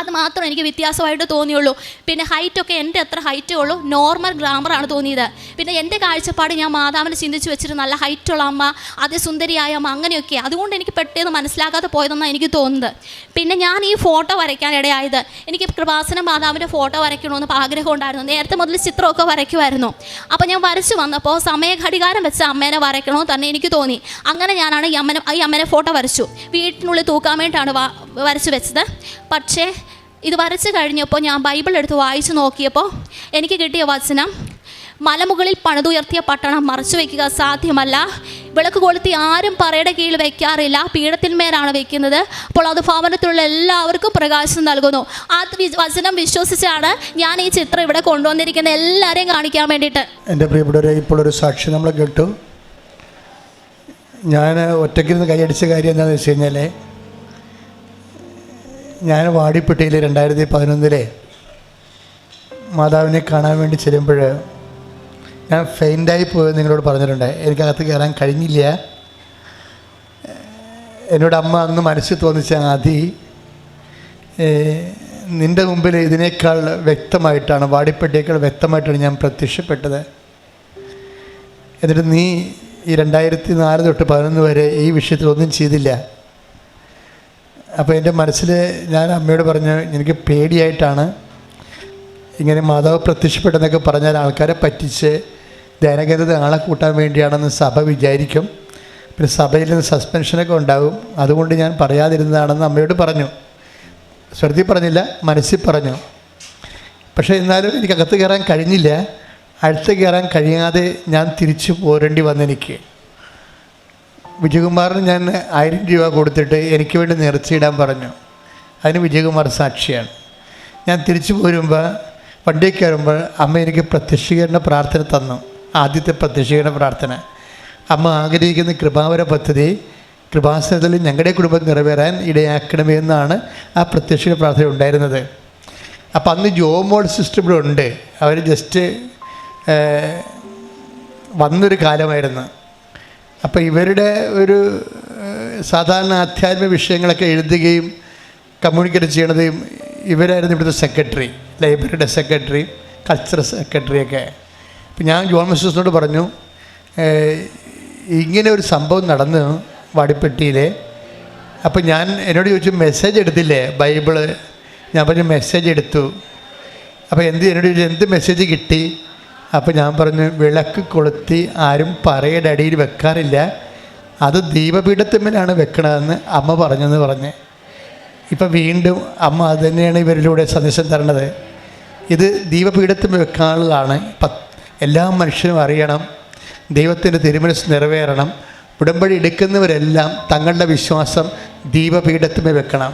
അത് മാത്രം എനിക്ക് വ്യത്യാസമായിട്ട് തോന്നിയുള്ളൂ. പിന്നെ ഹൈറ്റൊക്കെ എൻ്റെ അത്ര ഹൈറ്റേ ഉള്ളൂ, നോർമൽ ഗ്രാമറാണ് തോന്നിയത്. പിന്നെ എൻ്റെ കാഴ്ചപ്പാട് ഞാൻ മാതാവിനെ ചിന്തിച്ച് വെച്ചിട്ട് നല്ല ഹൈറ്റുള്ള അമ്മ, അതിസുന്ദരിയായ അമ്മ, അങ്ങനെയൊക്കെ. അതുകൊണ്ട് എനിക്ക് പെട്ടെന്ന് മനസ്സിലാക്കാതെ പോയതെന്നാണ് എനിക്ക് തോന്നുന്നത്. പിന്നെ ഞാൻ ഈ ഫോട്ടോ വരയ്ക്കാൻ ഇടയായത്, എനിക്ക് കൃപാസന മാതാവിൻ്റെ ഫോട്ടോ വരയ്ക്കണമെന്ന് ആഗ്രഹം ഉണ്ടായിരുന്നു. നേരത്തെ മുതൽ ചിത്രമൊക്കെ വരയ്ക്കുമായിരുന്നു. അപ്പോൾ ഞാൻ വരച്ച് വന്നപ്പോൾ സമയഘടികാരം വെച്ച അമ്മേനെ വരയ്ക്കണമെന്ന് തന്നെ എനിക്ക് തോന്നി. അങ്ങനെ ഞാനാണ് ഈ അമ്മേനെ ഫോട്ടോ വരച്ചു. വീട്ടിനുള്ളിൽ തൂക്കാൻ വേണ്ടിയിട്ടാണ് വരച്ച് വെച്ചത്. പക്ഷേ ഇത് വരച്ച് കഴിഞ്ഞപ്പോൾ ഞാൻ ബൈബിൾ എടുത്ത് വായിച്ചു നോക്കിയപ്പോൾ എനിക്ക് കിട്ടിയ വചനം, മലമുകളിൽ പണിതുയർത്തിയ പട്ടണം മറച്ചു വയ്ക്കുക സാധ്യമല്ല. വിളക്ക് കൊളുത്തി ആരും പറയുടെ കീഴിൽ വയ്ക്കാറില്ല, പീഠത്തിന്മേലാണ് വയ്ക്കുന്നത്. അപ്പോൾ അത് ഭവനത്തിലുള്ള എല്ലാവർക്കും പ്രകാശം നൽകുന്നു. ആ വചനം വിശ്വസിച്ചാണ് ഞാൻ ഈ ചിത്രം ഇവിടെ കൊണ്ടുവന്നിരിക്കുന്നത്, എല്ലാവരെയും കാണിക്കാൻ വേണ്ടിയിട്ട്. എൻ്റെ പ്രിയപ്പെട്ടവരെ, ഇപ്പോൾ ഒരു സാക്ഷി നമ്മൾ കേട്ടു. ഞാൻ ഒറ്റയ്ക്കിരുന്ന് കൈയടിച്ച കാര്യം എന്താണെന്ന് വെച്ച് കഴിഞ്ഞാൽ, ഞാൻ വാടിപ്പെട്ടിയിൽ 2011 മാതാവിനെ കാണാൻ വേണ്ടി ചെല്ലുമ്പോൾ ഞാൻ ഫെയിൻ്റായി പോയെന്ന് നിങ്ങളോട് പറഞ്ഞിട്ടുണ്ട്. എനിക്കകത്ത് കയറാൻ കഴിഞ്ഞില്ല. എന്നോട് അമ്മ അന്ന് മനസ്സിൽ തോന്നിച്ച, ആദി നിൻ്റെ മുമ്പിൽ ഇതിനേക്കാൾ വ്യക്തമായിട്ടാണ്, വാടിപ്പെട്ടിയേക്കാൾ വ്യക്തമായിട്ടാണ് ഞാൻ പ്രത്യക്ഷപ്പെട്ടത്. എന്നിട്ട് നീ ഈ 2004 തൊട്ട് 2011 വരെ ഈ വിഷയത്തിലൊന്നും ചെയ്തില്ല. അപ്പോൾ എൻ്റെ മനസ്സിൽ ഞാൻ അമ്മയോട് പറഞ്ഞു, എനിക്ക് പേടിയായിട്ടാണ്. ഇങ്ങനെ മാതാവ് പ്രത്യക്ഷപ്പെട്ടെന്നൊക്കെ പറഞ്ഞാൽ ആൾക്കാരെ പറ്റിച്ച് ധ്യാനകേന്ദ്രത്തിൽ ആളെ കൂട്ടാൻ വേണ്ടിയാണെന്ന് സഭ വിചാരിക്കും. പിന്നെ സഭയിൽ നിന്ന് സസ്പെൻഷനൊക്കെ ഉണ്ടാകും. അതുകൊണ്ട് ഞാൻ പറയാതിരുന്നതാണെന്ന് അമ്മയോട് പറഞ്ഞു. ശ്രദ്ധയിൽ പറഞ്ഞില്ല, മനസ്സിൽ പറഞ്ഞു. പക്ഷേ എന്നാലും എനിക്കകത്ത് കയറാൻ കഴിഞ്ഞില്ല. അടുത്ത് കയറാൻ കഴിയാതെ ഞാൻ തിരിച്ചു പോരേണ്ടി വന്നെനിക്ക്. വിജയകുമാറിന് ഞാൻ 1000 രൂപ കൊടുത്തിട്ട് എനിക്ക് വേണ്ടി നേർച്ചയിടാൻ പറഞ്ഞു. അതിന് വിജയകുമാർ സാക്ഷിയാണ്. ഞാൻ തിരിച്ചു പോരുമ്പോൾ വണ്ടിയിൽ കയറുമ്പോൾ അമ്മ എനിക്ക് പ്രത്യക്ഷീകരണ പ്രാർത്ഥന തന്നു. ആദ്യത്തെ പ്രത്യക്ഷീകരണ പ്രാർത്ഥന. അമ്മ ആഗ്രഹിക്കുന്ന കൃപാവര പദ്ധതി കൃപാസനത്തിൽ ഞങ്ങളുടെ കുടുംബം നിറവേറാൻ ഇടയാക്കണമെന്നാണ് ആ പ്രത്യക്ഷീകരണ പ്രാർത്ഥന ഉണ്ടായിരുന്നത്. അപ്പോൾ അന്ന് ജോമോൾ സിസ്റ്റർ ഇവിടെ ഉണ്ട്. അവർ ജസ്റ്റ് വന്നൊരു കാലമായിരുന്നു. അപ്പോൾ ഇവരുടെ ഒരു സാധാരണ ആധ്യാത്മിക വിഷയങ്ങളൊക്കെ എഴുതുകയും കമ്മ്യൂണിക്കേറ്റ് ചെയ്യണതും ഇവരായിരുന്നു ഇവിടുത്തെ സെക്രട്ടറി, ലൈബ്രറിയുടെ സെക്രട്ടറി, കൾച്ചറൽ സെക്രട്ടറിയൊക്കെ. അപ്പോൾ ഞാൻ ജോൺ മിസ്റ്റേഴ്സിനോട് പറഞ്ഞു, ഇങ്ങനെ ഒരു സംഭവം നടന്നു വാടിപ്പെട്ടിയിൽ. അപ്പോൾ എന്നോട് ചോദിച്ചു, മെസ്സേജ് എടുത്തില്ലേ ബൈബിള്? ഞാൻ പറഞ്ഞു മെസ്സേജ് എടുത്തു. അപ്പോൾ എന്നോട് ചോദിച്ചു, എന്ത് മെസ്സേജ് കിട്ടി? അപ്പോൾ ഞാൻ പറഞ്ഞു, വിളക്ക് കൊളുത്തി ആരും പറയുടെ അടിയിൽ വെക്കാറില്ല, അത് ദീപപീഠത്തിന്മേലാണ് വെക്കണതെന്ന് അമ്മ പറഞ്ഞെന്ന് പറഞ്ഞ്. ഇപ്പം വീണ്ടും അമ്മ അത് തന്നെയാണ് ഇവരിലൂടെ സന്ദേശം തരണത്. ഇത് ദീപപീഠത്തിൽ വെക്കാനുള്ളതാണ്. എല്ലാ മനുഷ്യരും അറിയണം, ദൈവത്തിൻ്റെ തിരുമനസ് നിറവേറണം. ഉടമ്പടി എടുക്കുന്നവരെല്ലാം തങ്ങളുടെ വിശ്വാസം ദീപപീഠത്തിന്മേൽ വെക്കണം,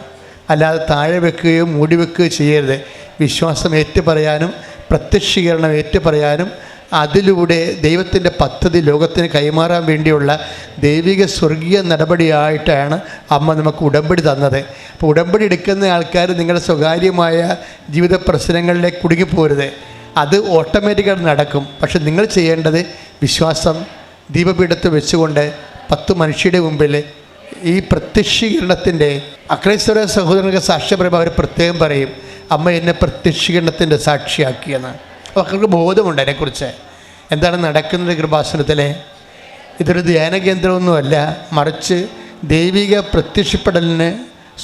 അല്ലാതെ താഴെ വെക്കുകയോ മൂടി വെക്കുകയോ ചെയ്യരുത്. വിശ്വാസം ഏറ്റുപറയാനും പ്രത്യക്ഷീകരണം ഏറ്റുപറയാനും അതിലൂടെ ദൈവത്തിൻ്റെ പദ്ധതി ലോകത്തിന് കൈമാറാൻ വേണ്ടിയുള്ള ദൈവിക സ്വർഗീയ നടപടിയായിട്ടാണ് അമ്മ നമുക്ക് ഉടമ്പടി തന്നത്. അപ്പോൾ ഉടമ്പടി എടുക്കുന്ന ആൾക്കാർ നിങ്ങളുടെ സ്വകാര്യമായ ജീവിത പ്രശ്നങ്ങളിലേക്ക് കുടുങ്ങിപ്പോരുത്. അത് ഓട്ടോമാറ്റിക്കായിട്ട് നടക്കും. പക്ഷെ നിങ്ങൾ ചെയ്യേണ്ടത് വിശ്വാസം ദീപപീഠത്തിൽ വെച്ചുകൊണ്ട് 10 മനുഷ്യരുടെ മുമ്പിൽ ഈ പ്രത്യക്ഷീകരണത്തിൻ്റെ അക്രൈസ്തവ സഹോദരങ്ങൾക്ക് സാക്ഷ്യം പറയുമ്പോൾ അവർ പ്രത്യേകം പറയും, അമ്മ എന്നെ പ്രത്യക്ഷീകരണത്തിൻ്റെ സാക്ഷിയാക്കിയെന്ന്. അവർക്ക് ബോധമുണ്ട് അതിനെക്കുറിച്ച് എന്താണ് നടക്കുന്നത് കൃപാസനത്തിലെ. ഇതൊരു ധ്യാന കേന്ദ്രമൊന്നുമല്ല, മറിച്ച് ദൈവിക പ്രത്യക്ഷപ്പെടലിന്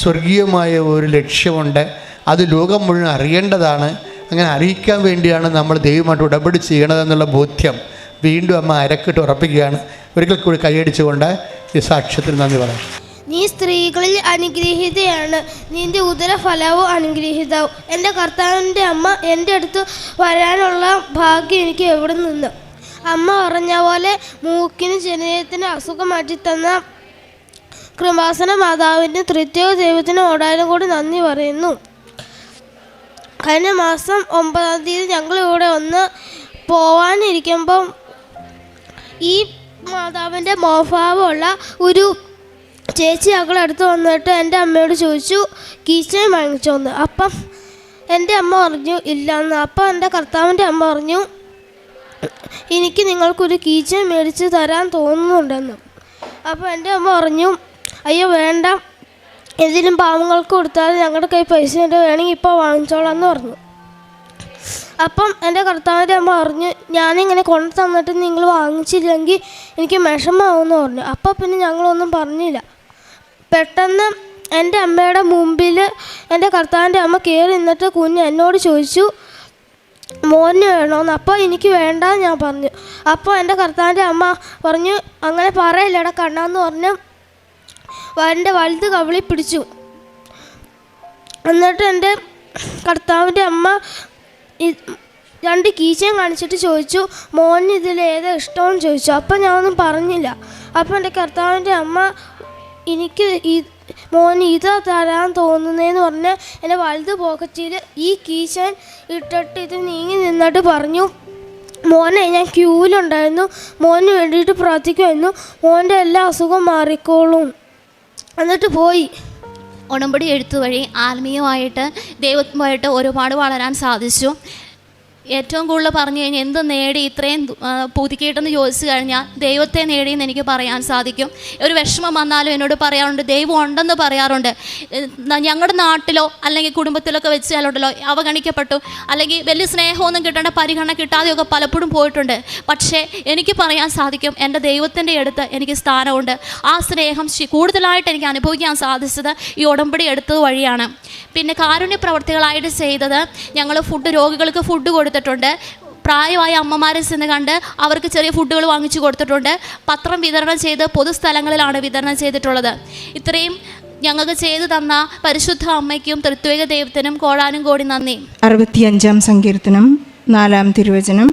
സ്വർഗീയമായ ഒരു ലക്ഷ്യമുണ്ട്. അത് ലോകം മുഴുവൻ അറിയേണ്ടതാണ്. അങ്ങനെ അറിയിക്കാൻ വേണ്ടിയാണ് നമ്മൾ ദൈവമായിട്ട് ഉടമ്പടി ചെയ്യണതെന്നുള്ള ബോധ്യം വീണ്ടും അമ്മ അരക്കിട്ട് ഉറപ്പിക്കുകയാണ്. ഒരിക്കൽ കൂടി കൈയടിച്ചുകൊണ്ട് ഈ സാക്ഷ്യത്തിന് നന്ദി പറയാം. നീ സ്ത്രീകളിൽ അനുഗ്രഹീതയാണ്, നിന്റെ ഉദരഫലവും അനുഗ്രഹീതവും. എൻ്റെ കർത്താവിൻ്റെ അമ്മ എൻ്റെ അടുത്ത് വരാനുള്ള ഭാഗ്യം എനിക്ക് എവിടെ നിന്ന്? അമ്മ പറഞ്ഞ പോലെ മൂക്കിന് ജനനത്തിന് അസുഖം മാറ്റിത്തന്ന കൃപാസന മാതാവിൻ്റെ തൃത്യ ദൈവത്തിന് ഓടാനും കൂടി നന്ദി പറയുന്നു. കഴിഞ്ഞ മാസം 9-ാം തീയതി ഞങ്ങളിവിടെ ഒന്ന് പോവാനിരിക്കുമ്പം ഈ മാതാവിൻ്റെ മോഭാവമുള്ള ഒരു ചേച്ചി ഞങ്ങളടുത്ത് വന്നിട്ട് എൻ്റെ അമ്മയോട് ചോദിച്ചു, കീച്ചൻ വാങ്ങിച്ചോന്ന്. അപ്പം എൻ്റെ അമ്മ പറഞ്ഞു ഇല്ലയെന്ന്. അപ്പം എൻ്റെ കർത്താവിൻ്റെ അമ്മ പറഞ്ഞു, എനിക്ക് നിങ്ങൾക്കൊരു കീച്ചൻ മേടിച്ച് തരാൻ തോന്നുന്നുണ്ടെന്ന്. അപ്പോൾ എൻ്റെ അമ്മ പറഞ്ഞു, അയ്യോ വേണ്ട, എന്തിനും പാവങ്ങൾക്ക് കൊടുത്താൽ ഞങ്ങളുടെ കൈ പൈസ ഉണ്ട്, വേണമെങ്കിൽ ഇപ്പോൾ വാങ്ങിച്ചോളാം എന്ന് പറഞ്ഞു. അപ്പം എൻ്റെ കർത്താവിൻ്റെ അമ്മ പറഞ്ഞു, ഞാനിങ്ങനെ കൊണ്ടു തന്നിട്ട് നിങ്ങൾ വാങ്ങിച്ചില്ലെങ്കിൽ എനിക്ക് വിഷമമാവുമെന്ന് പറഞ്ഞു. അപ്പം പിന്നെ ഞങ്ങളൊന്നും പറഞ്ഞില്ല. പെട്ടെന്ന് എൻ്റെ അമ്മയുടെ മുമ്പിൽ എൻ്റെ കർത്താവിൻ്റെ അമ്മ കയറി നിന്നിട്ട് കുഞ്ഞ് എന്നോട് ചോദിച്ചു, മോന് വേണമെന്ന്. അപ്പോൾ എനിക്ക് വേണ്ട ഞാൻ പറഞ്ഞു. അപ്പോൾ എൻ്റെ കർത്താവിൻ്റെ അമ്മ പറഞ്ഞു, അങ്ങനെ പറയില്ലടാ കണ്ണാന്ന് പറഞ്ഞ് എൻ്റെ വലുത് കവിളി പിടിച്ചു. എന്നിട്ട് എൻ്റെ കർത്താവിൻ്റെ അമ്മ 2 കീച്ചയും കാണിച്ചിട്ട് ചോദിച്ചു, മോന് ഇതിലേതാ ഇഷ്ടമെന്ന് ചോദിച്ചു. അപ്പം ഞാനൊന്നും പറഞ്ഞില്ല. അപ്പം എൻ്റെ കർത്താവിൻ്റെ അമ്മ എനിക്ക് മോന് ഇതാ തരാൻ തോന്നുന്നതെന്ന് പറഞ്ഞ് എൻ്റെ വലുത് പോക്കറ്റിൽ ഈ കീച്ചൻ ഇട്ടിട്ട് ഇത് നീങ്ങി നിന്നിട്ട് പറഞ്ഞു, മോനെ ഞാൻ ക്യൂവിലുണ്ടായിരുന്നു, മോന് വേണ്ടിയിട്ട് പ്രാർത്ഥിക്കുമായിരുന്നു, മോൻ്റെ എല്ലാ അസുഖവും മാറിക്കോളും. എന്നിട്ട് പോയി. ഉടമ്പടി എഴുത്ത് വഴി ആത്മീയമായിട്ട് ദൈവമായിട്ട് ഒരുപാട് വളരാൻ സാധിച്ചു. ഏറ്റവും കൂടുതൽ പറഞ്ഞു കഴിഞ്ഞാൽ എന്ത് നേടി ഇത്രയും പുതുക്കിയിട്ടെന്ന് ചോദിച്ചു കഴിഞ്ഞാൽ ദൈവത്തെ നേടിയെന്ന് എനിക്ക് പറയാൻ സാധിക്കും. ഒരു വിഷമം വന്നാലും എന്നോട് പറയാറുണ്ട്, ദൈവം ഉണ്ടെന്ന് പറയാറുണ്ട്. ഞങ്ങളുടെ നാട്ടിലോ അല്ലെങ്കിൽ കുടുംബത്തിലൊക്കെ വെച്ചാലുണ്ടല്ലോ അവഗണിക്കപ്പെട്ടു, അല്ലെങ്കിൽ വലിയ സ്നേഹമൊന്നും കിട്ടേണ്ട പരിഗണന കിട്ടാതെയൊക്കെ പലപ്പോഴും പോയിട്ടുണ്ട്. പക്ഷേ എനിക്ക് പറയാൻ സാധിക്കും, എൻ്റെ ദൈവത്തിൻ്റെ അടുത്ത് എനിക്ക് സ്ഥാനമുണ്ട്. ആ സ്നേഹം കൂടുതലായിട്ട് എനിക്ക് അനുഭവിക്കാൻ സാധിച്ചത് ഈ ഉടമ്പടി എടുത്തത് വഴിയാണ്. പിന്നെ കാരുണ്യ പ്രവർത്തികളായിട്ട് ചെയ്തത്, ഞങ്ങൾ രോഗികൾക്ക് ഫുഡ് കൊടുത്തിട്ടുണ്ട്. പ്രായമായ അമ്മമാരെ ചെന്ന് കണ്ട് അവർക്ക് ചെറിയ ഫുഡുകൾ വാങ്ങിച്ചു കൊടുത്തിട്ടുണ്ട്. പത്രം വിതരണം ചെയ്ത് പൊതുസ്ഥലങ്ങളിലാണ് വിതരണം ചെയ്തിട്ടുള്ളത്. ഇത്രയും ഞങ്ങൾക്ക് ചെയ്തു തന്ന പരിശുദ്ധ അമ്മയ്ക്കും തൃത്വിക ദൈവത്തിനും കോടാനും കോടി നന്ദി. 65-ാം സങ്കീർത്തനം 4-ാം തിരുവചനം.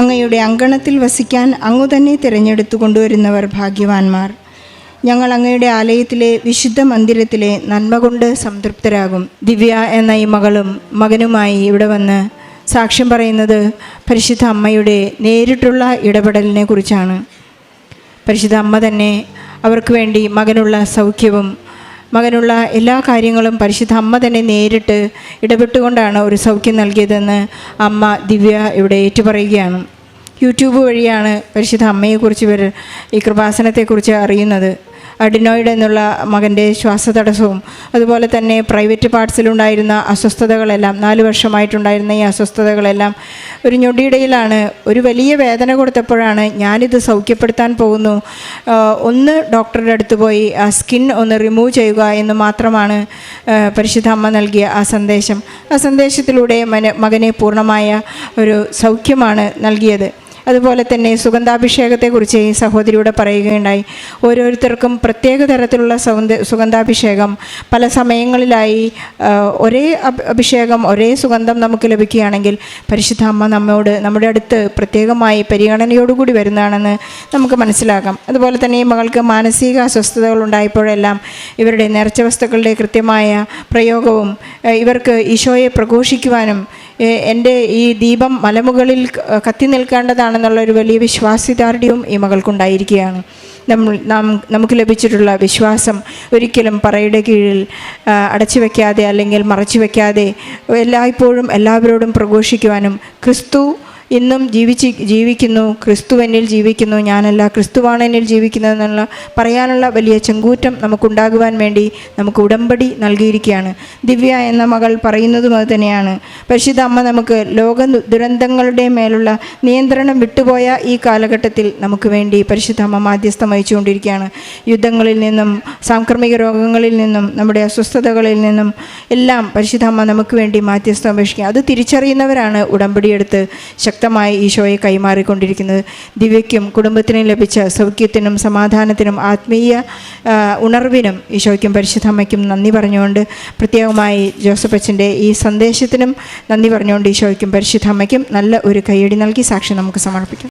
അങ്ങയുടെ അങ്കണത്തിൽ വസിക്കാൻ അങ്ങു തന്നെ തിരഞ്ഞെടുത്തു കൊണ്ടുവരുന്നവർ ഭാഗ്യവാന്മാർ. ഞങ്ങൾ അങ്ങയുടെ ആലയത്തിലെ വിശുദ്ധ മന്ദിരത്തിലെ നന്മ കൊണ്ട് സംതൃപ്തരാകും. ദിവ്യ എന്ന ഈ മകളും മകനുമായി ഇവിടെ വന്ന് സാക്ഷ്യം പറയുന്നത് പരിശുദ്ധ അമ്മയുടെ നേരിട്ടുള്ള ഇടപെടലിനെ കുറിച്ചാണ്. പരിശുദ്ധ അമ്മ തന്നെ അവർക്ക് വേണ്ടി മകനുള്ള സൗഖ്യവും മകനുള്ള എല്ലാ കാര്യങ്ങളും പരിശുദ്ധ അമ്മ തന്നെ നേരിട്ട് ഇടപെട്ടുകൊണ്ടാണ് ഒരു സൗഖ്യം നൽകിയതെന്ന് അമ്മ ദിവ്യ ഇവിടെ ഏറ്റുപറയുകയാണ്. യൂട്യൂബ് വഴിയാണ് പരിശുദ്ധ അമ്മയെക്കുറിച്ച് ഇവർ ഈ കൃപാസനത്തെക്കുറിച്ച് അറിയുന്നത്. അഡിനോയിഡ് എന്നുള്ള മകൻ്റെ ശ്വാസതടസ്സവും അതുപോലെ തന്നെ പ്രൈവറ്റ് പാർട്സിലുണ്ടായിരുന്ന അസ്വസ്ഥതകളെല്ലാം 4 വർഷമായിട്ടുണ്ടായിരുന്ന ഈ അസ്വസ്ഥതകളെല്ലാം ഒരു ഞൊടിയിടയിലാണ് ഒരു വലിയ വേദന കൊടുത്തപ്പോഴാണ് ഞാനിത് സൗഖ്യപ്പെടുത്താൻ പോകുന്നു, ഒന്ന് ഡോക്ടറുടെ അടുത്ത് പോയി ആ സ്കിൻ ഒന്ന് റിമൂവ് ചെയ്യുക എന്ന് മാത്രമാണ് പരിശുദ്ധ അമ്മ നൽകിയ ആ സന്ദേശം. ആ സന്ദേശത്തിലൂടെ മകനെ പൂർണ്ണമായ ഒരു സൗഖ്യമാണ് നൽകിയത്. അതുപോലെ തന്നെ സുഗന്ധാഭിഷേകത്തെക്കുറിച്ച് ഈ സഹോദരിയോട് പറയുകയുണ്ടായി. ഓരോരുത്തർക്കും പ്രത്യേക തരത്തിലുള്ള സുഗന്ധാഭിഷേകം പല സമയങ്ങളിലായി ഒരേ അഭിഷേകം ഒരേ സുഗന്ധം നമുക്ക് ലഭിക്കുകയാണെങ്കിൽ പരിശുദ്ധ അമ്മ നമ്മുടെ അടുത്ത് പ്രത്യേകമായി പരിഗണനയോടുകൂടി വരുന്നതാണെന്ന് നമുക്ക് മനസ്സിലാക്കാം. അതുപോലെ തന്നെ ഈ മകൾക്ക് മാനസിക അസ്വസ്ഥതകൾ ഉണ്ടായപ്പോഴെല്ലാം ഇവരുടെ നേർച്ച വസ്തുക്കളുടെ കൃത്യമായ പ്രയോഗവും ഇവർക്ക് ഈശോയെ പ്രഘോഷിക്കുവാനും എൻ്റെ ഈ ദീപം മലമുകളിൽ കത്തി നിൽക്കേണ്ടതാണെന്നുള്ളൊരു വലിയ വിശ്വാസദാർഢ്യവും ഈ മകൾക്കുണ്ടായിരിക്കുകയാണ്. നമുക്ക് ലഭിച്ചിട്ടുള്ള വിശ്വാസം ഒരിക്കലും പറയുടെ കീഴിൽ അടച്ചു വയ്ക്കാതെ അല്ലെങ്കിൽ മറച്ചു വയ്ക്കാതെ എല്ലായ്പ്പോഴും എല്ലാവരോടും പ്രഘോഷിക്കുവാനും ക്രിസ്തു ഇന്നും ജീവിക്കുന്നു, ക്രിസ്തു എന്നിൽ ജീവിക്കുന്നു, ഞാനല്ല ക്രിസ്തുവാണ് എന്നിൽ ജീവിക്കുന്നതെന്നുള്ള പറയാനുള്ള വലിയ ചെങ്കൂറ്റം നമുക്കുണ്ടാകുവാൻ വേണ്ടി നമുക്ക് ഉടമ്പടി നൽകിയിരിക്കുകയാണ്. ദിവ്യ എന്ന മകൾ പറയുന്നതും അത് തന്നെയാണ്. പരിശുദ്ധ അമ്മ നമുക്ക് ലോക ദുരന്തങ്ങളുടെ മേലുള്ള നിയന്ത്രണം വിട്ടുപോയ ഈ കാലഘട്ടത്തിൽ നമുക്ക് വേണ്ടി പരിശുദ്ധ അമ്മ മാധ്യസ്ഥം വഹിച്ചുകൊണ്ടിരിക്കുകയാണ്. യുദ്ധങ്ങളിൽ നിന്നും സാംക്രമിക രോഗങ്ങളിൽ നിന്നും നമ്മുടെ അസ്വസ്ഥതകളിൽ നിന്നും എല്ലാം പരിശുദ്ധ അമ്മ നമുക്ക് വേണ്ടി മാധ്യസ്ഥം വഹിക്കുക. അത് തിരിച്ചറിയുന്നവരാണ് ഉടമ്പടിയെടുത്ത് ശക്തമായി ഈശോയെ കൈമാറിക്കൊണ്ടിരിക്കുന്നത്. ദിവ്യയ്ക്കും കുടുംബത്തിനും ലഭിച്ച സൗഖ്യത്തിനും സമാധാനത്തിനും ആത്മീയ ഉണർവിനും ഈശോയ്ക്കും പരിശുദ്ധ അമ്മയ്ക്കും നന്ദി പറഞ്ഞുകൊണ്ട്, പ്രത്യേകമായി ജോസഫ് അച്ഛൻ്റെ ഈ സന്ദേശത്തിനും നന്ദി പറഞ്ഞുകൊണ്ട് ഈശോയ്ക്കും പരിശുദ്ധ അമ്മയ്ക്കും നല്ല ഒരു കയ്യടി നൽകി സാക്ഷ്യം നമുക്ക് സമർപ്പിക്കാം.